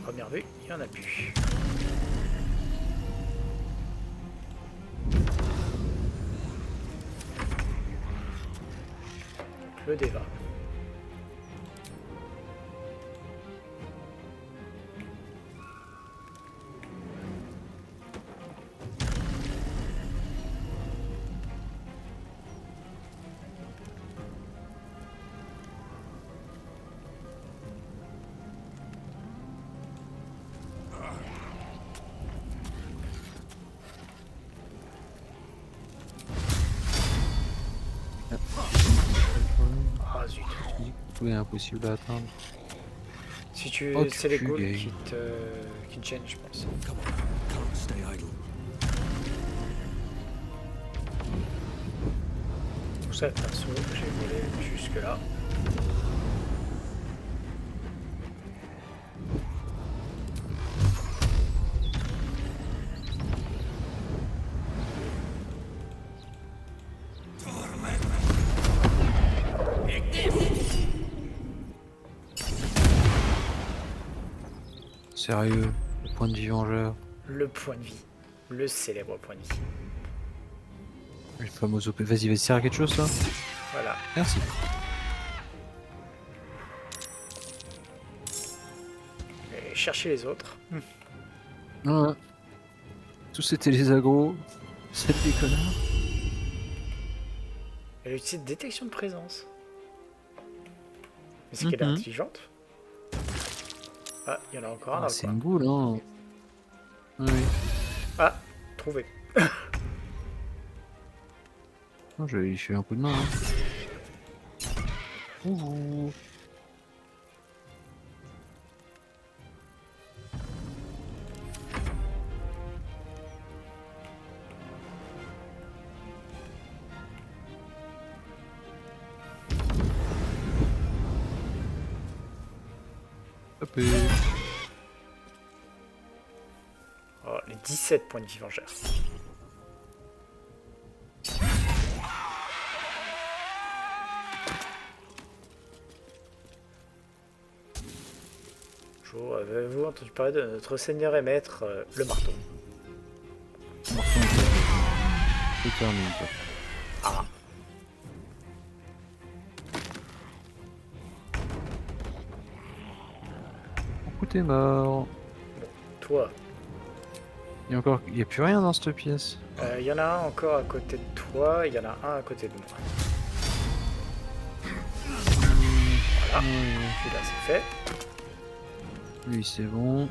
Première vue, il n'y en a plus. Donc, le débat. Ah zut. Tout est impossible à atteindre. Si tu... Oh, c'est les ghouls gay. qui te gênent, je pense. Come on, can't stay idle. Pour ça, perso, j'ai volé jusque là. Sérieux, le point de vie vengeur. Le point de vie. Le célèbre point de vie. Le fameux OP. Vas-y, vas-y, sert à quelque chose là. Voilà. Merci. Et chercher les autres. Ouais. Tous c'était les agros. C'est des connards. Elle utilise détection de présence. Mais c'est qu'elle est intelligente. Ah, il y en a encore un dans le C'est coin. une boule, hein. Oui. Ah, trouvé. Non, je vais lui faire un coup de main. Hein. Ouh. Hop. Oh, les 17 points de vie vengeurs. Bonjour, avez-vous entendu parler de notre seigneur et maître, le marteau? C'est terminé. Ah. Coup t'es mort. Toi. Il y a plus rien dans cette pièce. Il y en a un encore à côté de toi, il y en a un à côté de moi. Voilà, celui-là c'est fait. Lui c'est bon.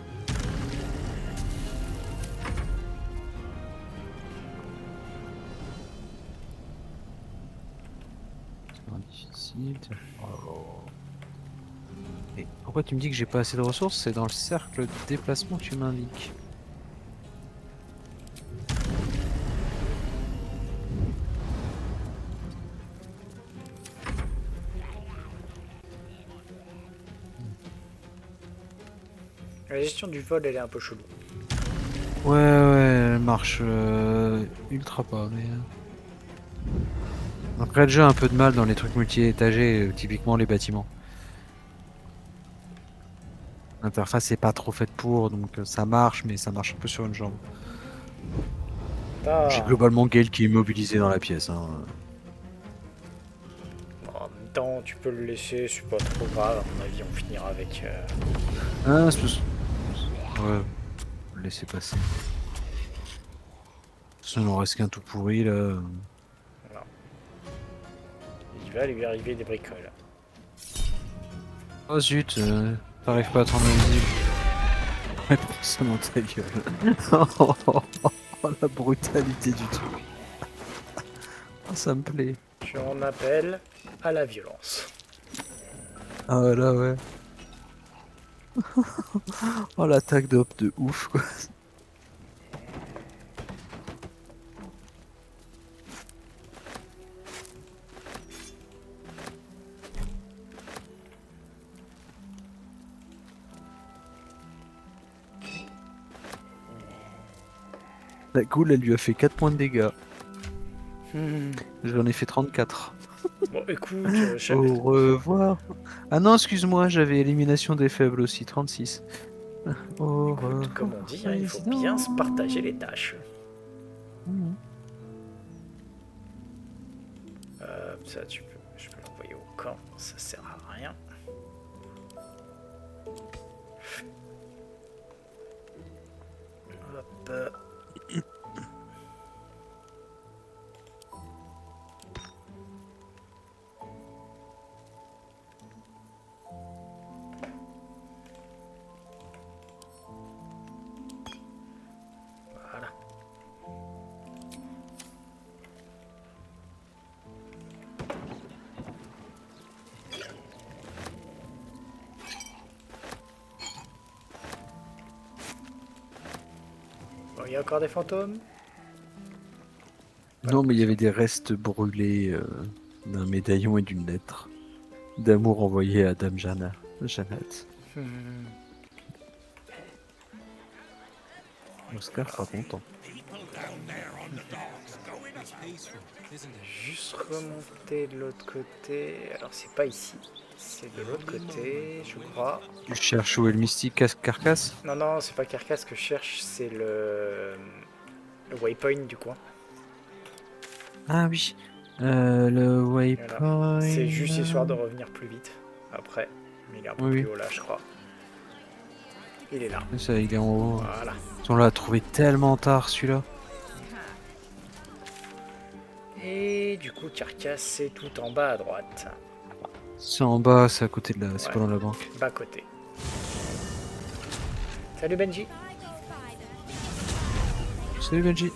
C'est difficile. Oh. Et pourquoi tu me dis que j'ai pas assez de ressources? C'est dans le cercle de déplacement que tu m'indiques. La gestion du vol elle est un peu chelou. Ouais, elle marche ultra pas, mais... Après le jeu a un peu de mal dans les trucs multi-étagés, typiquement les bâtiments. L'interface est pas trop faite pour, donc ça marche, mais ça marche un peu sur une jambe. Ah. J'ai globalement Gale qui est immobilisé dans la pièce. Hein. Bon, en même temps, tu peux le laisser, c'est pas trop grave, à mon avis on finira avec... Ah, c'est plus... Ouais, laissez passer. Ça n'en reste qu'un tout pourri là. Non. Il va lui arriver des bricoles. Oh zut, t'arrives pas à te rendre invisible. Ouais, ça dans ta gueule. Oh, la brutalité du truc. Oh, ça me plaît. Tu en appelles à la violence. Ah ouais, là ouais. Oh, l'attaque d'op de ouf, quoi. La Ghoul, elle lui a fait 4 points de dégâts. J'en ai fait 34. Bon, écoute, Au revoir. Ah non, excuse-moi, j'avais élimination des faibles aussi, 36. Au revoir. comme on dit, hein, il faut bien se partager les tâches. Ça, je peux l'envoyer au camp, ça sert à rien. Hop. Voilà. Bon, il y a encore des fantômes? Non, mais il y avait des restes brûlés d'un médaillon et d'une lettre d'amour envoyée à Dame Jeannette. Oscar sera content. Juste remonter de l'autre côté. Alors c'est pas ici, c'est de l'autre côté, je crois. Tu cherches où est le mystique Carcasse? Non, non, c'est pas Carcasse que je cherche, c'est le waypoint du coin. Ah oui, le waypoint. Voilà. C'est juste histoire de revenir plus vite après. Mais il est un peu plus haut là, je crois. Il est là. Ça, il est en haut. Voilà. On l'a trouvé tellement tard celui-là. Et du coup, Carcasse, c'est tout en bas à droite. C'est en bas, c'est à côté de la. C'est pas dans la banque. Bas côté. Salut Benji. Salut Benji.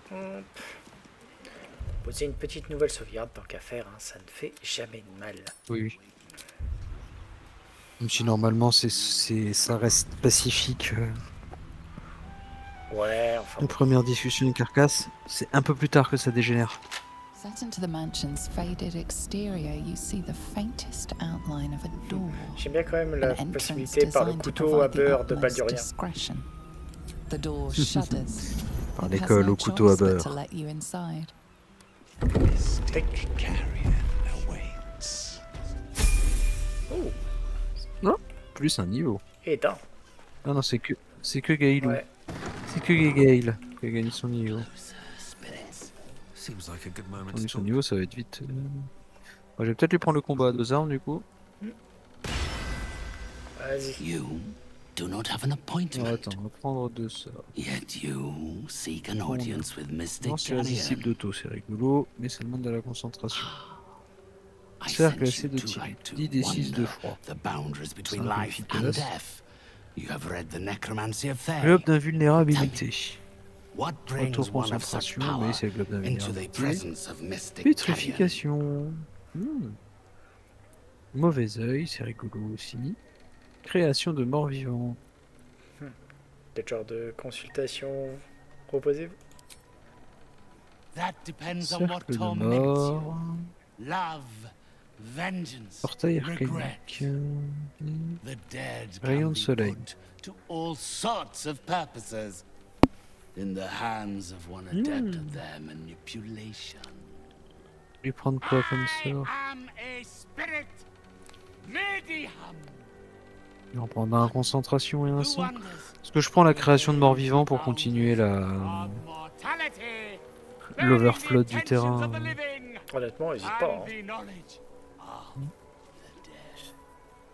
Hop. Poser une petite nouvelle sauvegarde tant qu'à faire, hein, ça ne fait jamais de mal. Oui, oui. Même si normalement ça reste pacifique. Ouais, enfin. La première discussion de Carcasse, c'est un peu plus tard que ça dégénère. Set into the mansion's faded exterior, you see the faintest outline of a door. J'aime bien quand même la An entrance possibilité par le designed to couteau à provide the beurre de utmost Baldurien. discretion. The door shudders. Par It has l'école no au couteau à choice but beurre. to let you inside. Oh. Non, plus un niveau. Et d'un. Non, non, c'est que Gailou. Ouais. C'est que Gail qui a gagné son niveau. Seems like a good moment Gagner to son talk. niveau, ça va être vite. Je vais peut-être lui prendre le combat à 2 armes du coup. Vas-y. You do not have an appointment. Attends, on va prendre 2 sorts. Yet you seek an audience with Mystic Non, c'est résistive Guardian. d'auto, c'est rigolo, mais ça demande de la concentration. I Cercle sense assez you de too tir. like to 10 des 6 de wonder froid. the boundaries between Simple, life and efficace. death. You have read the necromancy of Thay. Globe d'invulnérabilité. What brings Retour one of such concentration, power mais c'est le globe into the d'invulnérabilité. presence of Mystic Guardian? Pétrification. Mauvais œil, c'est rigolo aussi. Création de morts vivants. Quel genre de consultation proposez-vous? That depends on Cercle what de torments you. mort. Love, vengeance, Portail regret. arcanique. The dead Rayon can de be soleil. put to all sorts of purposes in the hands of one adept at their manipulation. Je vais prendre quoi comme ça? am a spirit, medium. Je vais en prendre un concentration et un sang. Est-ce que je prends la création de morts vivants pour continuer l'overflow du terrain? Honnêtement, n'hésite pas. Hein.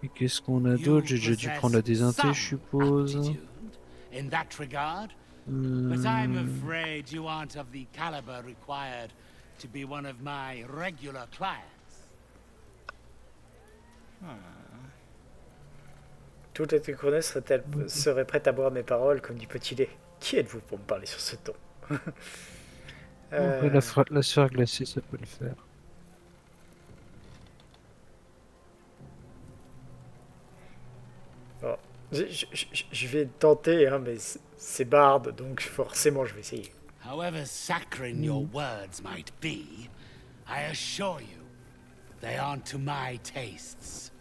Et qu'est-ce qu'on a d'autre? J'ai déjà dû prendre la désinté, je suppose. In that regard, but I'm afraid you aren't of the caliber required to be one of my regular clients. Toute la Chronos serait prête à boire mes paroles comme du petit lait. Qui êtes-vous pour me parler sur ce ton? La sphère glacée, ça peut le faire. Bon, je vais tenter, hein, mais c'est barde, donc forcément je vais essayer. However saccharine your words might be, I assure you, they aren't to my tastes.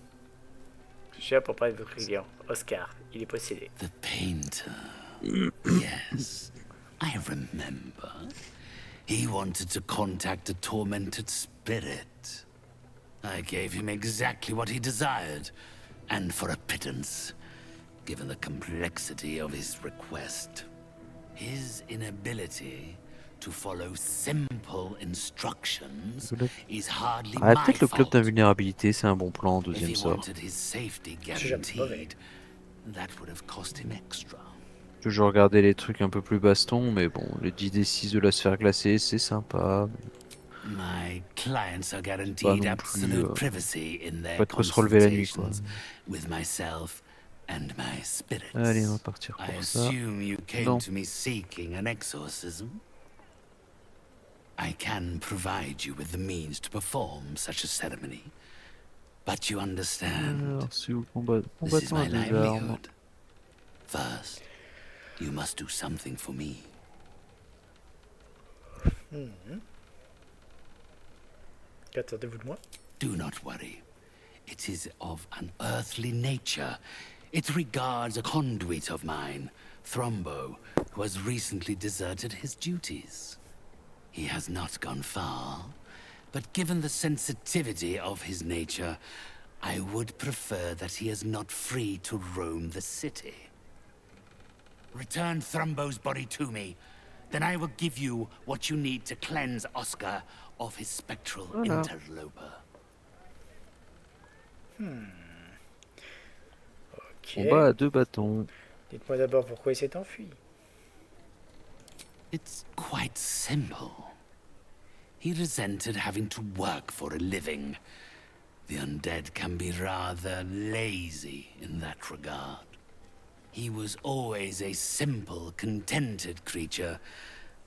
Je suis là pour parler de votre client, Oscar. Il est possédé. The painter. Yes, I remember. He wanted to contact a tormented spirit. I gave him exactly what he desired, and for a pittance, given the complexity of his request. His inability to follow simple instructions is hardly Ah, my peut-être le club fault. d'invulnérabilité, c'est un bon plan, If deuxième he sort. wanted his safety guaranteed, that would have cost him extra. Toujours regarder les trucs un peu plus baston, mais bon, les 10d6 de la sphère glacée, c'est sympa. My clients are Pas guaranteed non plus, absolute privacy in their pas trop se relever la nuit, quoi. consultations with myself and my spirits. Allez, on va partir I pour ça. assume you came Non. to me seeking an exorcism. I can provide you with the means to perform such a ceremony, but you understand. Alors, si vous This is combattons my à des armes. livelihood. First, you must do something for me. Qu'attendez-vous de moi? Do not worry. It is of an earthly nature. It regards a conduit of mine, Thrombo, who has recently deserted his duties. He has not gone far, but given the sensitivity of his nature, I would prefer that he is not free to roam the city. Return Thrombo's body to me, then I will give you what you need to cleanse Oscar of his spectral interloper. Ok. Combat à deux bâtons. Dites-moi d'abord pourquoi il s'est enfui. It's quite simple. He resented having to work for a living. The undead can be rather lazy in that regard. He was always a simple, contented creature,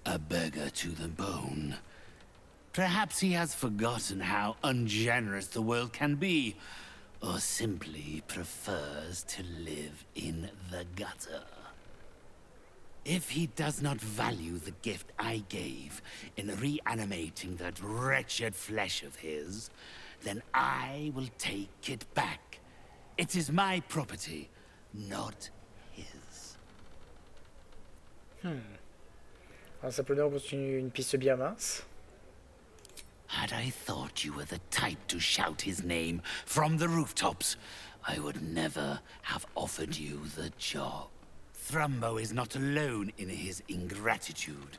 a beggar to the bone. Perhaps he has forgotten how ungenerous the world can be, or simply prefers to live in the gutter. If he does not value the gift I gave in reanimating that wretched flesh of his, then I will take it back. It is my property, not his. Alors, ça peut donc une piste bien mince. Had I thought you were the type to shout his name from the rooftops, I would never have offered you the job. Thrumbo is not alone in his ingratitude.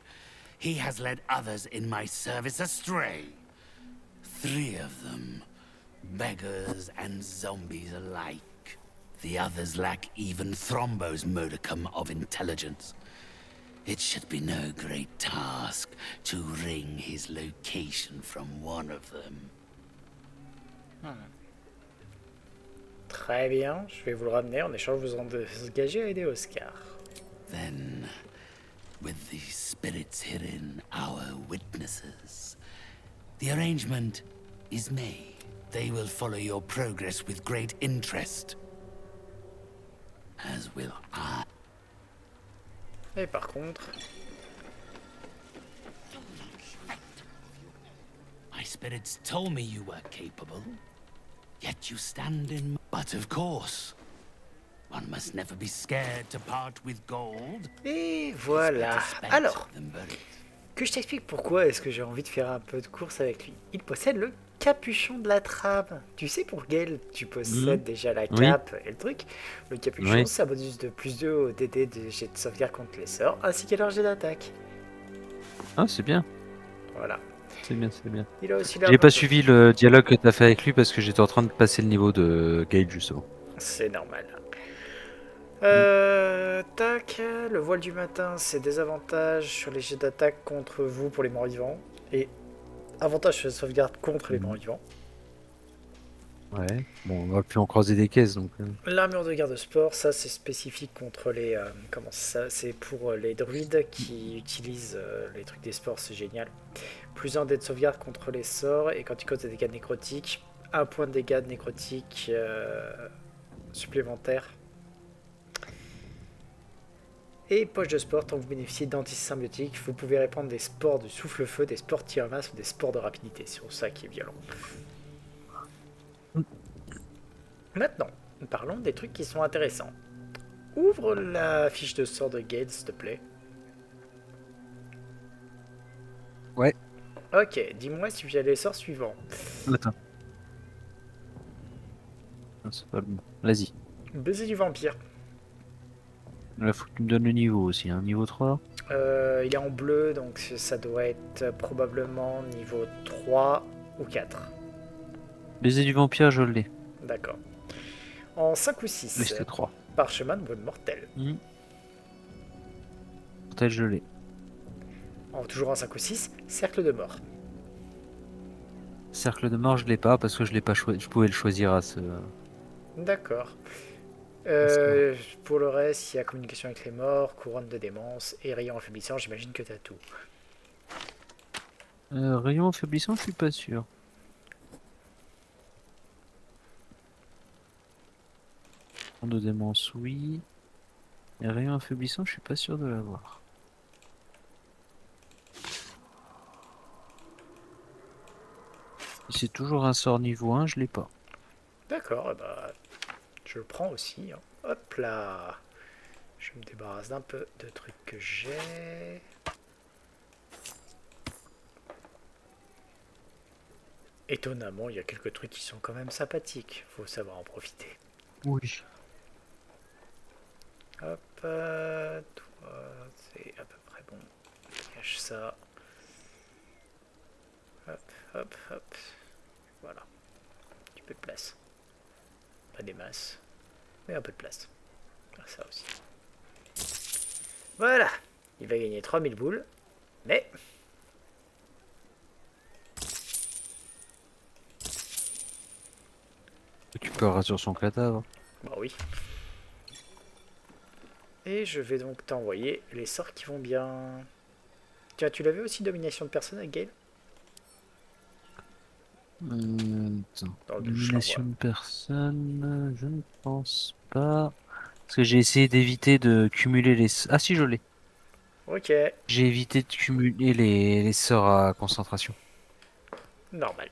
He has led others in my service astray. 3 of them, beggars and zombies alike. The others lack even Thrombo's modicum of intelligence. It should be no great task to wring his location from one of them. Très bien, je vais vous le ramener en échange de vous engager à aider Oscar. Then, with the spirits herein our witnesses, the arrangement is made. They will follow your progress with great interest. As will I. Et par contre... My spirits told me you were capable, yet you stand in... But of course, one must never be scared to part with gold. Et voilà. Alors, que je t'explique pourquoi est-ce que j'ai envie de faire un peu de course avec lui. Il possède le capuchon de la trame. Tu sais pour quel tu possèdes déjà la cape et le truc. Le capuchon, c'est un bonus de plus 2 au DD de jet de sauvegarde contre les sorts, ainsi qu'à leur jet d'attaque. Ah, c'est bien. Voilà. C'est bien, c'est bien. Il a aussi J'ai pas suivi le dialogue que t'as fait avec lui parce que j'étais en train de passer le niveau de Gale justement. C'est normal. Tac, le voile du matin, c'est désavantage sur les jets d'attaque contre vous pour les morts vivants. Et avantage sur la sauvegarde contre les morts vivants. Ouais. Bon, on va plus en croiser des caisses donc. L'armure de garde sport, ça c'est spécifique contre les. Comment ça? C'est pour les druides qui utilisent les trucs des sports, c'est génial. Plus 1 dé de sauvegarde contre les sorts, et quand ils causent des dégâts nécrotiques, 1 point de dégâts nécrotiques supplémentaires. Et poche de sport, tant que vous bénéficiez d'antisymbiotiques, vous pouvez répandre des spores de souffle-feu, des spores tir-masse ou des spores de rapidité. C'est ça qui est violent. Maintenant, parlons des trucs qui sont intéressants. Ouvre la fiche de sort de Gale, s'il te plaît. Ouais. Ok, dis-moi si j'ai les sorts suivants. Attends. Ah, c'est pas le bon. Vas-y. Baiser du vampire. Là, faut que tu me donnes le niveau aussi, hein. Niveau 3. Il est en bleu, donc ça doit être probablement niveau 3 ou 4. Baiser du vampire, je l'ai. D'accord. En 5 ou 6. Liste 3. Parchemin de bonne mortelle. Mortel, je l'ai. Toujours en 5 ou 6, cercle de mort. Cercle de mort, je l'ai pas parce que je l'ai pas choisi. Je pouvais le choisir à ce. D'accord. Pour le reste, il y a communication avec les morts, couronne de démence et rayon affaiblissant. J'imagine que t'as tout. Rayon affaiblissant, je suis pas sûr. De démence, oui. Et rayon affaiblissant, je suis pas sûr de l'avoir. C'est toujours un sort niveau 1, je l'ai pas. D'accord, bah, je le prends aussi. Hein. Hop là. Je me débarrasse d'un peu de trucs que j'ai. Étonnamment, il y a quelques trucs qui sont quand même sympathiques. Faut savoir en profiter. Oui. Hop, toi, c'est à peu près bon. Cache ça. Hop, hop, hop. Voilà. Un petit peu de place. Pas des masses, mais un peu de place. Ça aussi. Voilà. Il va gagner 3000 boules, mais... Tu peux sur son cadavre. Bah oui. Et je vais donc t'envoyer les sorts qui vont bien. Tiens, tu l'avais aussi, domination de personne avec Gale? Attends. Domination de personne, je ne pense pas. Parce que j'ai essayé d'éviter de cumuler les... Ah si, je l'ai. Ok. J'ai évité de cumuler les sorts à concentration. Normal.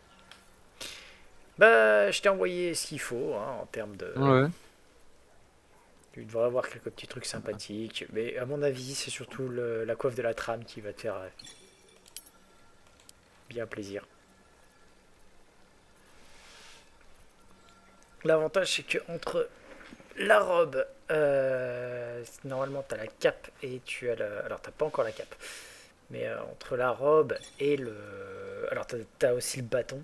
Bah, je t'ai envoyé ce qu'il faut, hein, en termes de... Ouais. Tu devrais avoir quelques petits trucs sympathiques. Mais à mon avis, c'est surtout la coiffe de la trame qui va te faire bien plaisir. L'avantage, c'est que entre la robe, normalement tu as la cape et tu as la... Alors t'as pas encore la cape, mais entre la robe et le... Alors tu as aussi le bâton,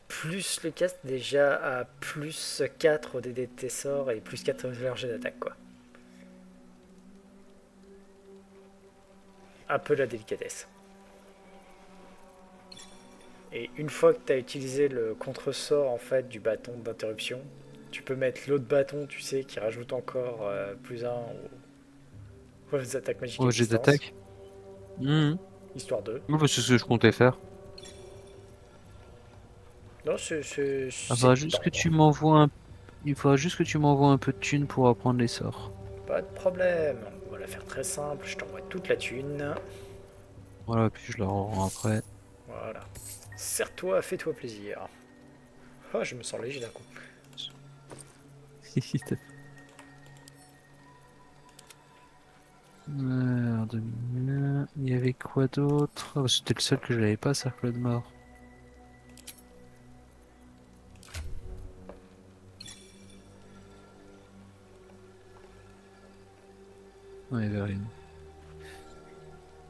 plus le casque déjà à plus 4 au DD de tes sorts et plus 4 au jet d'attaque, quoi. Un peu la délicatesse. Et une fois que tu as utilisé le contre-sort en fait du bâton d'interruption, tu peux mettre l'autre bâton, tu sais, qui rajoute encore plus 1 aux attaques magiques. Au jet d'attaque. Histoire de. C'est ce que je comptais faire. Non, c'est Il faudra juste que tu m'envoies un... Il faudra juste que tu m'envoies un peu de thunes pour apprendre les sorts. Pas de problème. On va la faire très simple. Je t'envoie toute la thune. Voilà, puis je la rends après. Voilà. Serre-toi, fais-toi plaisir. Oh, je me sens léger d'un coup. Il y avait quoi d'autre? Oh, c'était le seul que je n'avais pas, cercle de mort. Non, il n'y avait rien.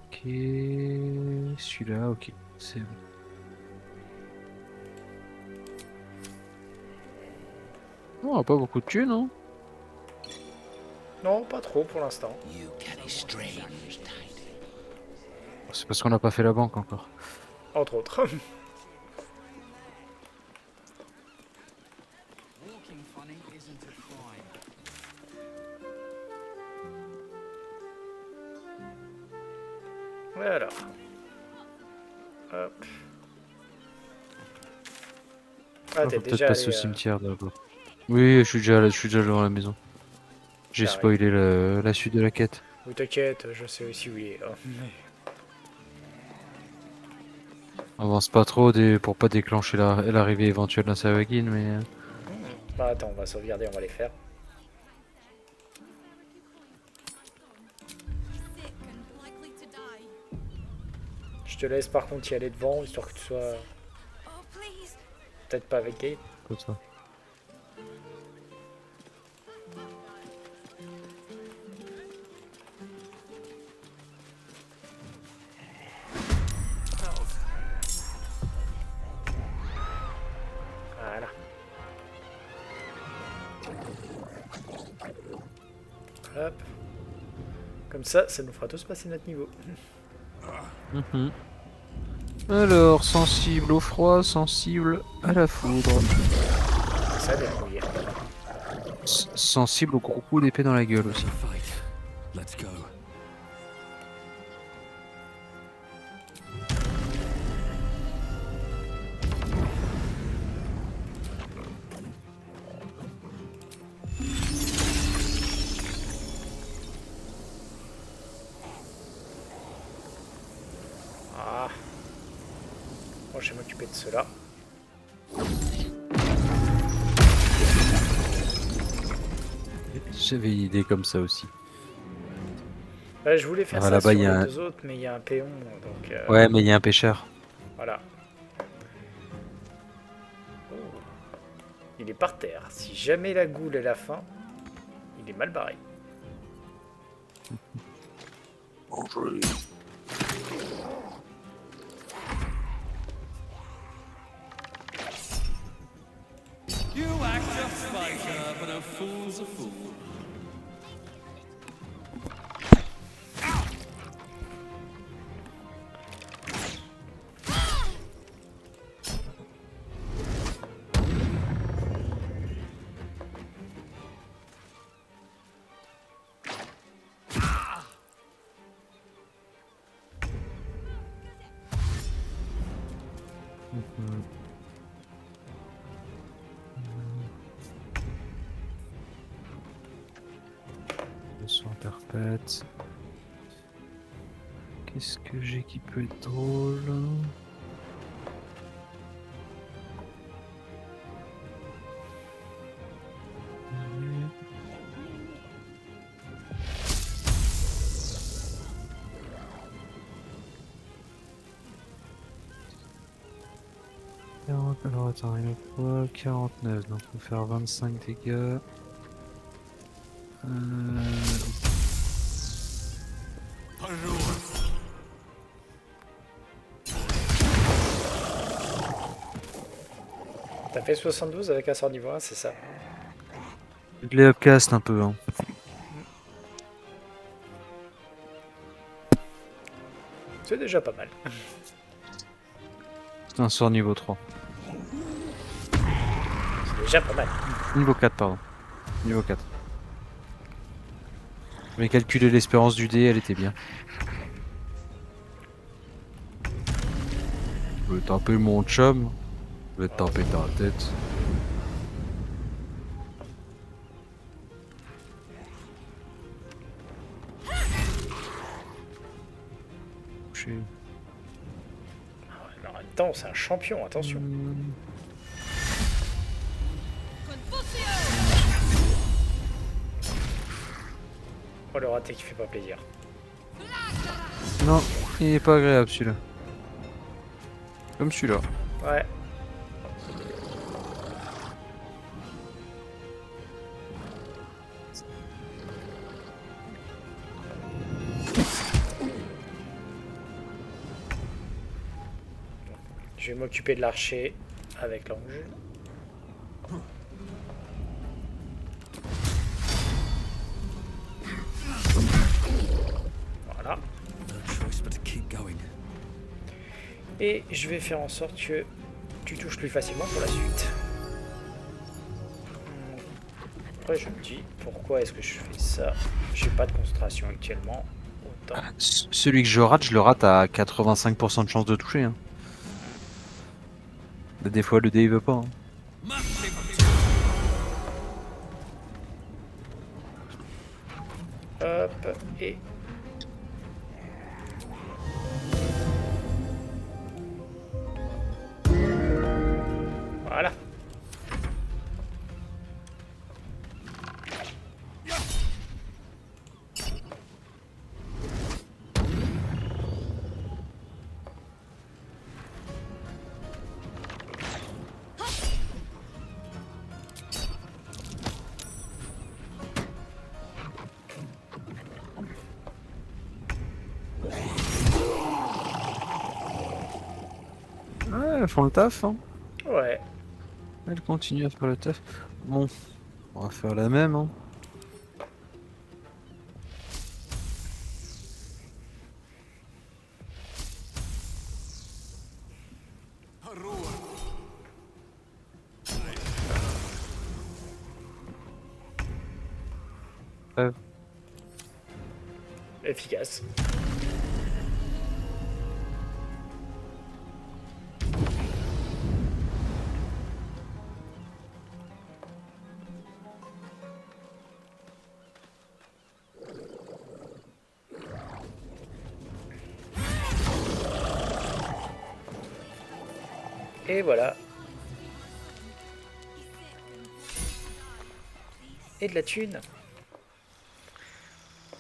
Ok, celui-là, ok, c'est bon. On a pas beaucoup de thunes, hein? Non, pas trop pour l'instant. C'est parce qu'on n'a pas fait la banque encore. Entre autres. Voilà. Hop. Ah, On t'es va peut-être déjà passer allé... au cimetière d'abord. Oui, je suis déjà devant la maison. J'ai J'arrive. spoilé la suite de la quête. Oui, t'inquiète, je sais aussi où il est. Hein. Avance pas trop pour pas déclencher l'arrivée éventuelle d'un Savagin, mais... Bah attends, on va sauvegarder, on va les faire. Je te laisse par contre y aller devant, histoire que tu sois... Peut-être pas avec Gabe. Comme ça. Voilà. Hop. Comme ça nous fera tous passer notre niveau. Mhm. Alors, sensible au froid, sensible à la foudre. Ça dérouille. Sensible au gros coup d'épée dans la gueule aussi. Let's go. Ah. Moi je vais m'occuper de cela. J'avais une idée comme ça aussi. Ouais, je voulais faire ça là-bas, sur y les a deux autres, mais il y a un péon, donc... Ouais, mais il y a un pêcheur. Voilà. Oh. Il est par terre. Si jamais la goule elle a faim, il est mal barré. You act a fighter, but a fool's a fool. Leçon perpète. Qu'est-ce que j'ai qui peut être drôle? Alors attends, il y a quoi? 49, donc on va faire 25 dégâts. T'as fait 72 avec un sort niveau 1, c'est ça? Je les upcast un peu. Hein. C'est déjà pas mal. C'est un sort niveau 3. C'est déjà pas mal. Niveau 4, pardon. Niveau 4. J'avais calculé l'espérance du dé, elle était bien. Je vais taper mon chum. Je vais te taper ta tête. En même temps, c'est un champion, attention. Oh, le raté qui fait pas plaisir. Non, il est pas agréable celui-là. Comme celui-là. Ouais. Je vais m'occuper de l'archer avec l'ange. Voilà. Et je vais faire en sorte que tu touches plus facilement pour la suite. Après, je me dis, pourquoi est-ce que je fais ça? J'ai pas de concentration actuellement. Autant. Celui que je le rate à 85% de chance de toucher. Hein. Des fois, le dé il veut pas. Hein. Hop, et... Voilà. Ouais, elles font le taf. Hein. Ouais. Elles continuent à faire le taf. Bon, on va faire la même. Hein. Efficace. Et voilà. Et de la thune.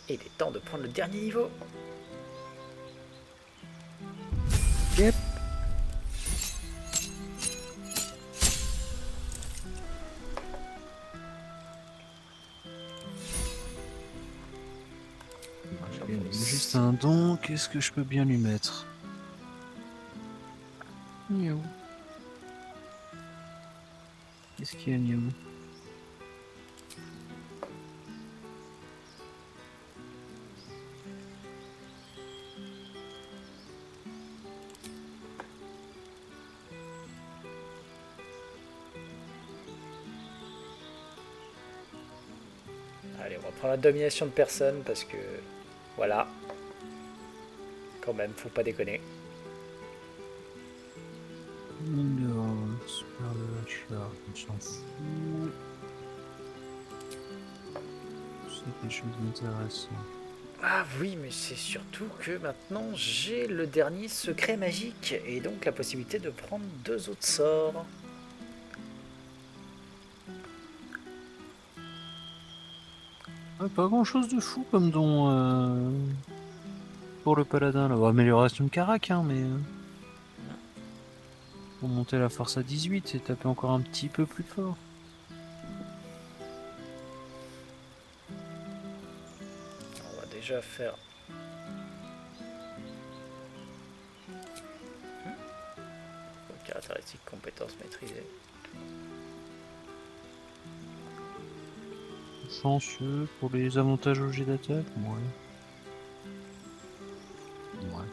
Et il est temps de prendre le dernier niveau. Yep. Juste un don, qu'est-ce que je peux bien lui mettre? Miaou. Qu'est-ce qu'il y a, Miaou? Allez, on va prendre la domination de personne parce que... Voilà. Quand même, faut pas déconner. Super le chat, on s'en fout. C'est quelque chose d'intéressant. Ah oui, mais c'est surtout que maintenant j'ai le dernier secret magique et donc la possibilité de prendre 2 autres sorts. Ouais, pas grand chose de fou comme don pour le paladin là. Bon, amélioration de carac, hein, mais pour monter la force à 18 et taper encore un petit peu plus fort. On va déjà faire... Caractéristiques, compétences maîtrisées. Chanceux pour les avantages au jet d'attaque, ouais. Ouais.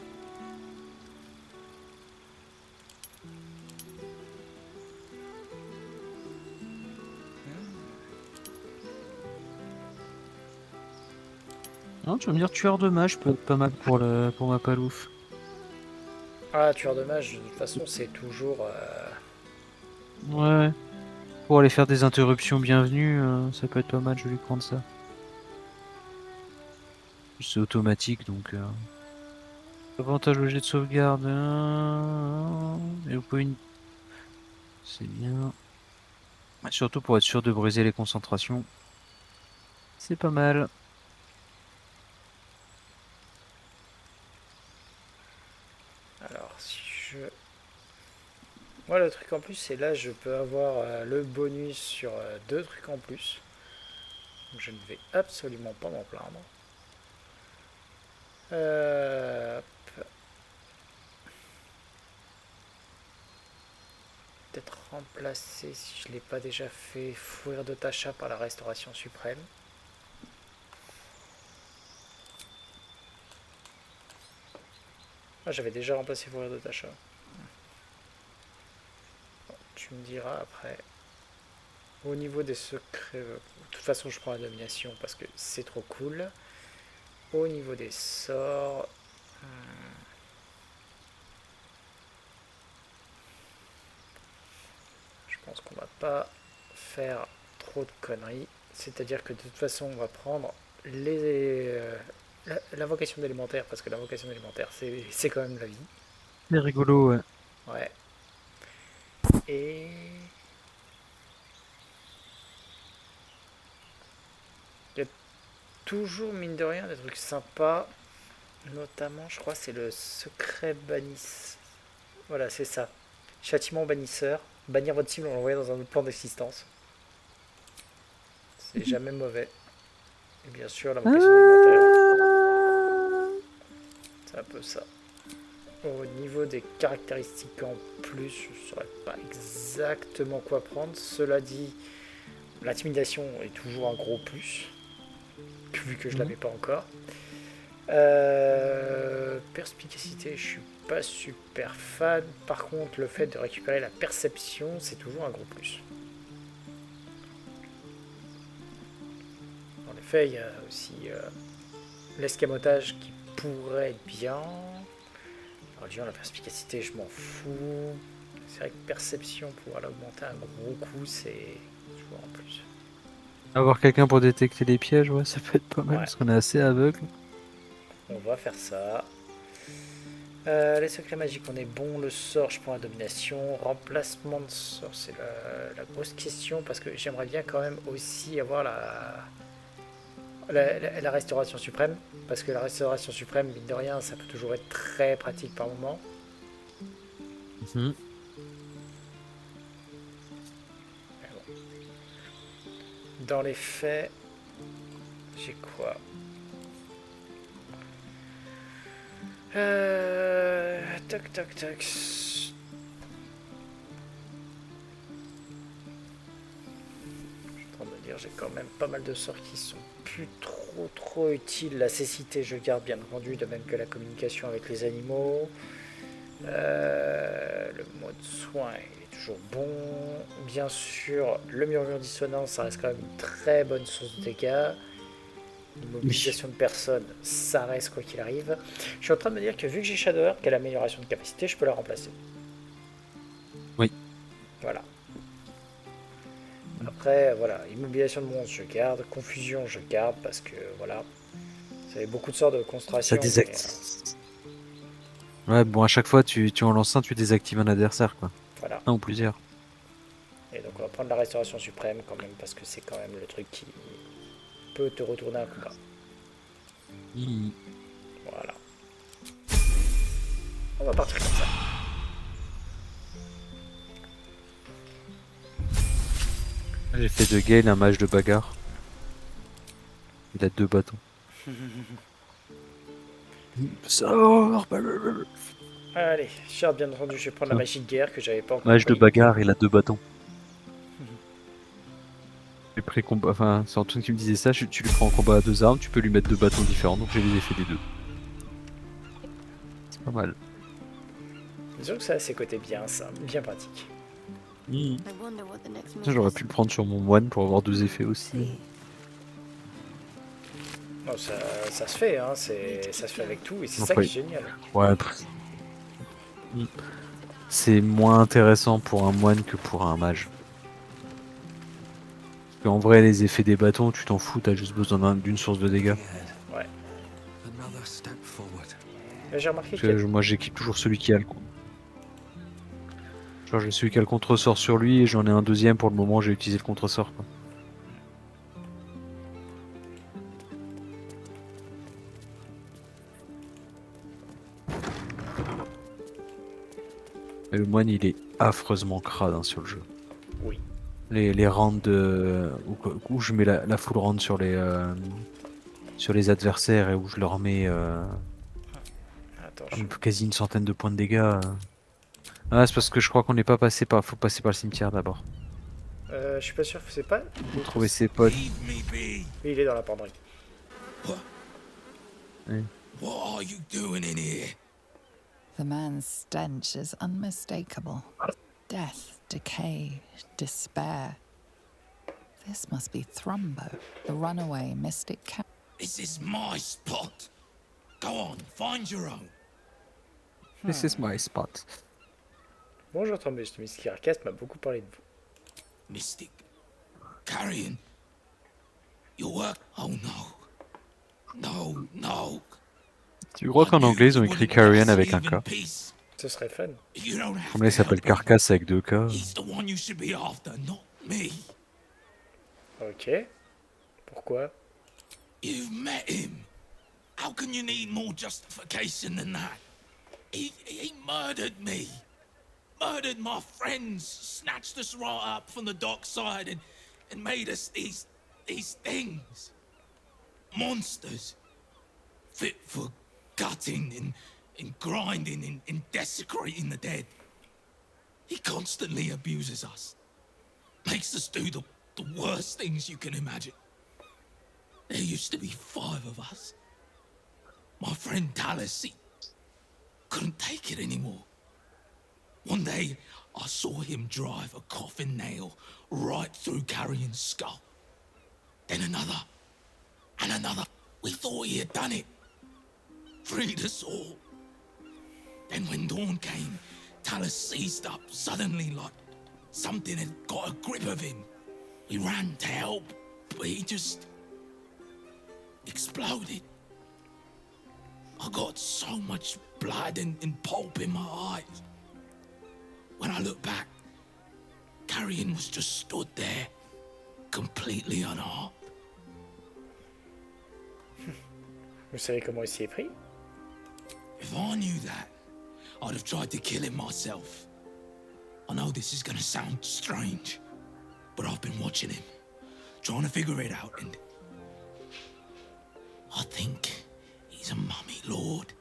Non, tu vas me dire tueur de mage peut être pas mal pour ma palouf. Ah, tueur de mage, de toute façon c'est toujours... Ouais. Pour aller faire des interruptions bienvenues, ça peut être pas mal, je vais lui prendre ça. C'est automatique donc... Avantage au jet de sauvegarde. Et vous pouvez une... C'est bien. Surtout pour être sûr de briser les concentrations. C'est pas mal. Alors, si je... Moi, le truc en plus, c'est là, je peux avoir le bonus sur 2 trucs en plus. Donc, je ne vais absolument pas m'en plaindre. Peut-être remplacer, si je ne l'ai pas déjà fait, Fourir de Tasha par la Restauration Suprême. Ah, j'avais déjà remplacé Fourir de Tasha. Bon, tu me diras après. Au niveau des secrets, de toute façon je prends la domination parce que c'est trop cool. Au niveau des sorts, je pense qu'on va pas faire trop de conneries. C'est-à-dire que de toute façon on va prendre l'invocation d'élémentaire parce que l'invocation d'élémentaire c'est quand même la vie. C'est rigolo, ouais. Ouais. Et il y a toujours, mine de rien, des trucs sympas. Notamment, je crois, c'est le secret bannisseur. Voilà, c'est ça. Châtiment bannisseur. Bannir votre cible en l'envoyant dans un autre plan d'existence. C'est jamais mauvais. Et bien sûr, l'invocation élémentaire. C'est un peu ça. Au niveau des caractéristiques en plus, je ne saurais pas exactement quoi prendre. Cela dit, l'intimidation est toujours un gros plus, vu que je ne l'avais pas encore. Perspicacité, je suis pas super fan. Par contre, le fait de récupérer la perception, c'est toujours un gros plus. En effet, il y a aussi l'escamotage qui pourrait être bien. La perspicacité, je m'en fous. C'est vrai que perception, pouvoir l'augmenter un gros coup, c'est toujours en plus. Avoir quelqu'un pour détecter les pièges, ouais, ça peut être pas mal, parce qu'on est assez aveugle. On va faire ça. Les secrets magiques, on est bon. Le sort, je prends la domination. Remplacement de sort, c'est la grosse question, parce que j'aimerais bien quand même aussi avoir la restauration suprême, parce que la restauration suprême, mine de rien, ça peut toujours être très pratique par moment. Bon. Dans les faits, j'ai quoi? Toc toc toc. Je suis en train de me dire, j'ai quand même pas mal de sorts qui sont plus trop utiles. La cécité, je garde bien entendu, de même que la communication avec les animaux. Le mode soin, il est toujours bon. Bien sûr, le murmure dissonant, ça reste quand même une très bonne source de dégâts. L'immobilisation de personnes, ça reste quoi qu'il arrive. Je suis en train de me dire que vu que j'ai Shadow Heart, qui a l'amélioration de capacité, je peux la remplacer. Oui. Voilà. Après, voilà, immobilisation de monstres, je garde. Confusion, je garde parce que, voilà. Ça avait beaucoup de sorts de concentration. Ça désactive. Ouais, bon, à chaque fois, tu en lances un, tu désactives un adversaire, quoi. Voilà. Un ou plusieurs. Et donc, on va prendre la restauration suprême quand même, parce que c'est quand même le truc qui peut te retourner un combat. Voilà. On va partir comme ça. J'ai fait de Gale un mage de bagarre. Il a 2 bâtons. Sors. Allez, cher, bien entendu, je vais prendre la magie de guerre que j'avais pas encore. Mage de bagarre, il a 2 bâtons. J'ai pris combat, enfin, c'est Antoine qui me disait ça, tu lui prends en combat à 2 armes, tu peux lui mettre 2 bâtons différents, donc j'ai les effets des 2. C'est pas mal. Disons que ça a ses côtés bien, ça, bien pratique. J'aurais pu le prendre sur mon moine pour avoir 2 effets aussi. Non, ça se fait, hein, ça se fait avec tout, et c'est ça qui est génial. Ouais, c'est moins intéressant pour un moine que pour un mage. En vrai, les effets des bâtons, tu t'en fous, t'as juste besoin d'une source de dégâts. Ouais. J'ai remarqué que moi, j'équipe toujours celui qui a le coup. Genre, j'ai celui qui a le contre-sort sur lui et j'en ai un deuxième pour le moment, j'ai utilisé le contre-sort. Et le moine, il est affreusement crade hein, sur le jeu. Oui. Les rounds où je mets la full round sur les adversaires et où je leur mets quasi une centaine de points de dégâts. Ah, c'est parce que je crois qu'on n'est pas passé par. Faut passer par le cimetière d'abord. Je suis pas sûr, c'est pas. Faut trouver ses potes. Oui, il est dans la penderie. Oui. What are you doing in here? The man's stench is unmistakable. Death, decay, despair. This must be Thrumbo, the runaway mystic cat. This is my spot. Go on, find your own. This is my spot. Bonjour Trumbush, Mystic Carcass m'a beaucoup parlé de vous. Mystic. Carrion. Your work. Oh no. No, no. Tu crois qu'en anglais ils ont écrit Carrion avec un K? Ce serait fun. Comme là il s'appelle Carcass avec 2 K. He's the one you should be after, not me. Ok. Pourquoi? You've met him. How can you need more justification than that? He murdered me. Murdered my friends. Snatched us right up from the dockside and made us these things. Monsters. Fit for gutting and grinding and desecrating the dead. He constantly abuses us. Makes us do the worst things you can imagine. There used to be 5 of us. My friend Talus, he couldn't take it anymore. One day, I saw him drive a coffin nail right through Carrion's skull. Then another, and another. We thought he had done it. Freed us all. Then when dawn came, Talus seized up suddenly like something had got a grip of him. We ran to help, but he just exploded. I got so much blood and pulp in my eyes. When I look back, Carrion was just stood there, completely unharmed. Vous savez comment il s'y est pris? If I knew that, I'd have tried to kill him myself. I know this is gonna sound strange, but I've been watching him, trying to figure it out, and I think he's a mummy lord.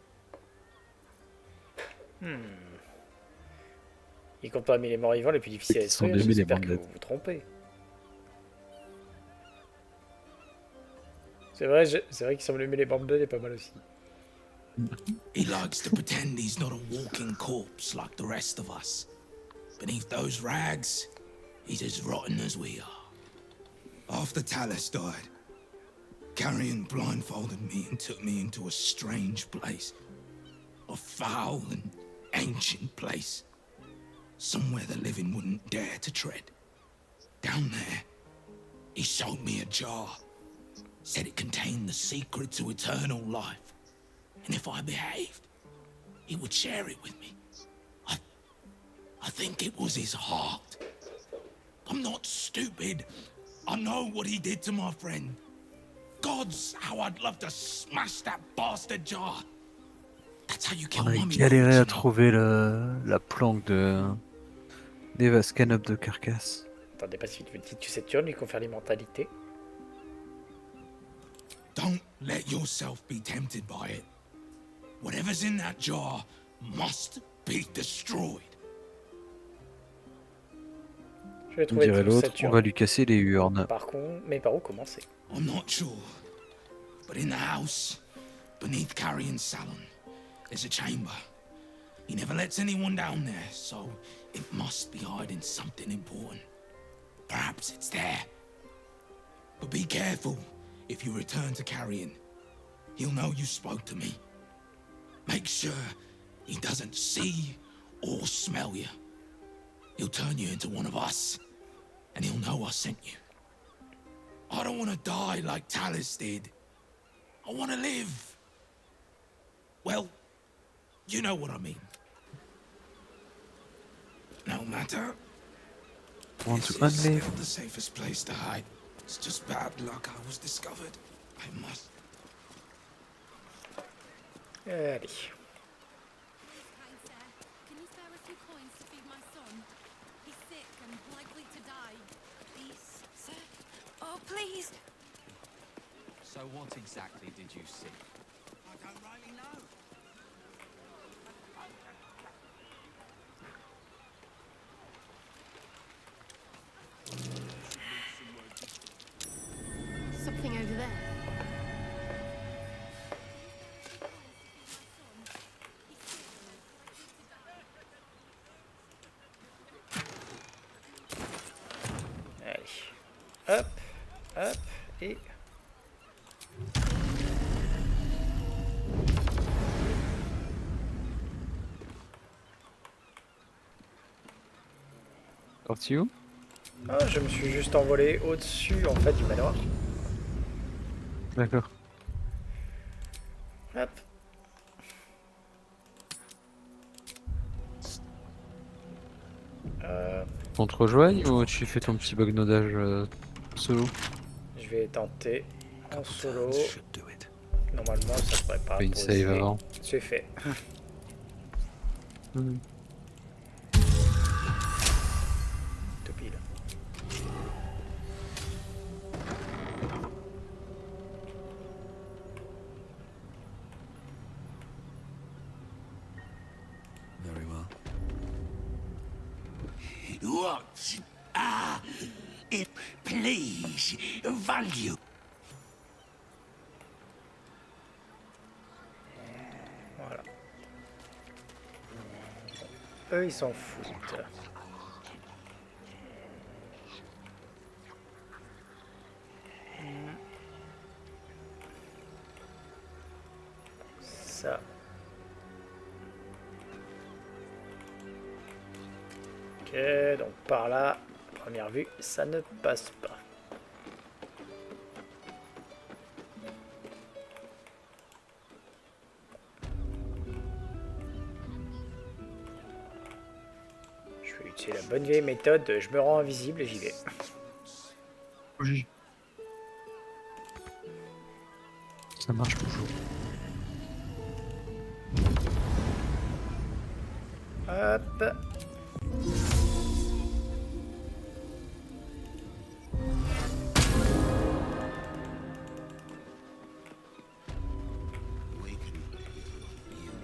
Il compte parmi les morts vivants les plus difficiles à détruire. J'espère que vous vous trompez. C'est vrai qu'il semble aimer les bambes est pas mal aussi. He likes to pretend he's not a walking corpse like the rest of us. Beneath those rags, he's as rotten as we are. After Talus died, Carrion blindfolded me and took me into a strange place. A foul and ancient place. Somewhere the living wouldn't dare to tread. Down there, he showed me a jar. Said it contained the secret to eternal life. And if I behaved, he would share it with me. I think it was his heart. I'm not stupid. I know what he did to my friend. Gods, how I'd love to smash that bastard jar. That's how you kill On a mummy. galéré à trouver la planque d'Eva Scanop de Carcass. Attendez, pas si vite. Tu sais, tu lui confère l'immortalité. Don't let yourself be tempted by it. Whatever's in that jar must be destroyed. Je vais On trouver dirait tout l'autre, Saturne. on va lui casser les urnes. Par contre, mais par où commencer? I'm not sure, but in the house, beneath Carrion's salon, there's a chamber. He never lets anyone down there, so it must be hiding something important. Perhaps it's there. But be careful if you return to Carrion. He'll know you spoke to me. Make sure he doesn't see or smell you. He'll turn you into one of us, and he'll know I sent you. I don't want to die like Talus did. I want to live. Well, you know what I mean. No matter. Want to This is unlive? still the safest place to hide. It's just bad luck I was discovered. I must. Allez. Can you spare a few coins to feed my son? He's sick and likely to die. Please, sir. Oh, please. So what exactly did you see? I don't really know. Something over there. Allez. Hop. Hop, et... Parti où? Ah, je me suis juste envolé au-dessus, en fait, du manoir. D'accord. Hop. On te rejoigne ou tu fais ton petit bagnodage solo? Je vais tenter en solo. Normalement, ça devrait pas Fais une poser. save avant. C'est fait. Tout pile. Very well. What? Ah, it please value. Voilà. Eux, ils s'en foutent. Ça. Ok, donc par là, à première vue, ça ne passe pas. Je vais utiliser la bonne vieille méthode, je me rends invisible et j'y vais. Oui. Ça marche toujours. Hop.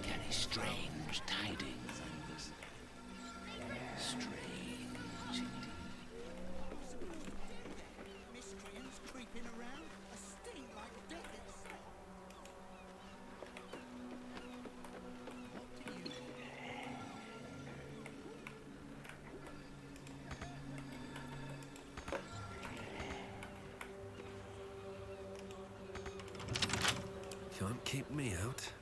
Carry strange tidings. Strange. Miscreants creeping around, a sting like death itself. Can't keep me out.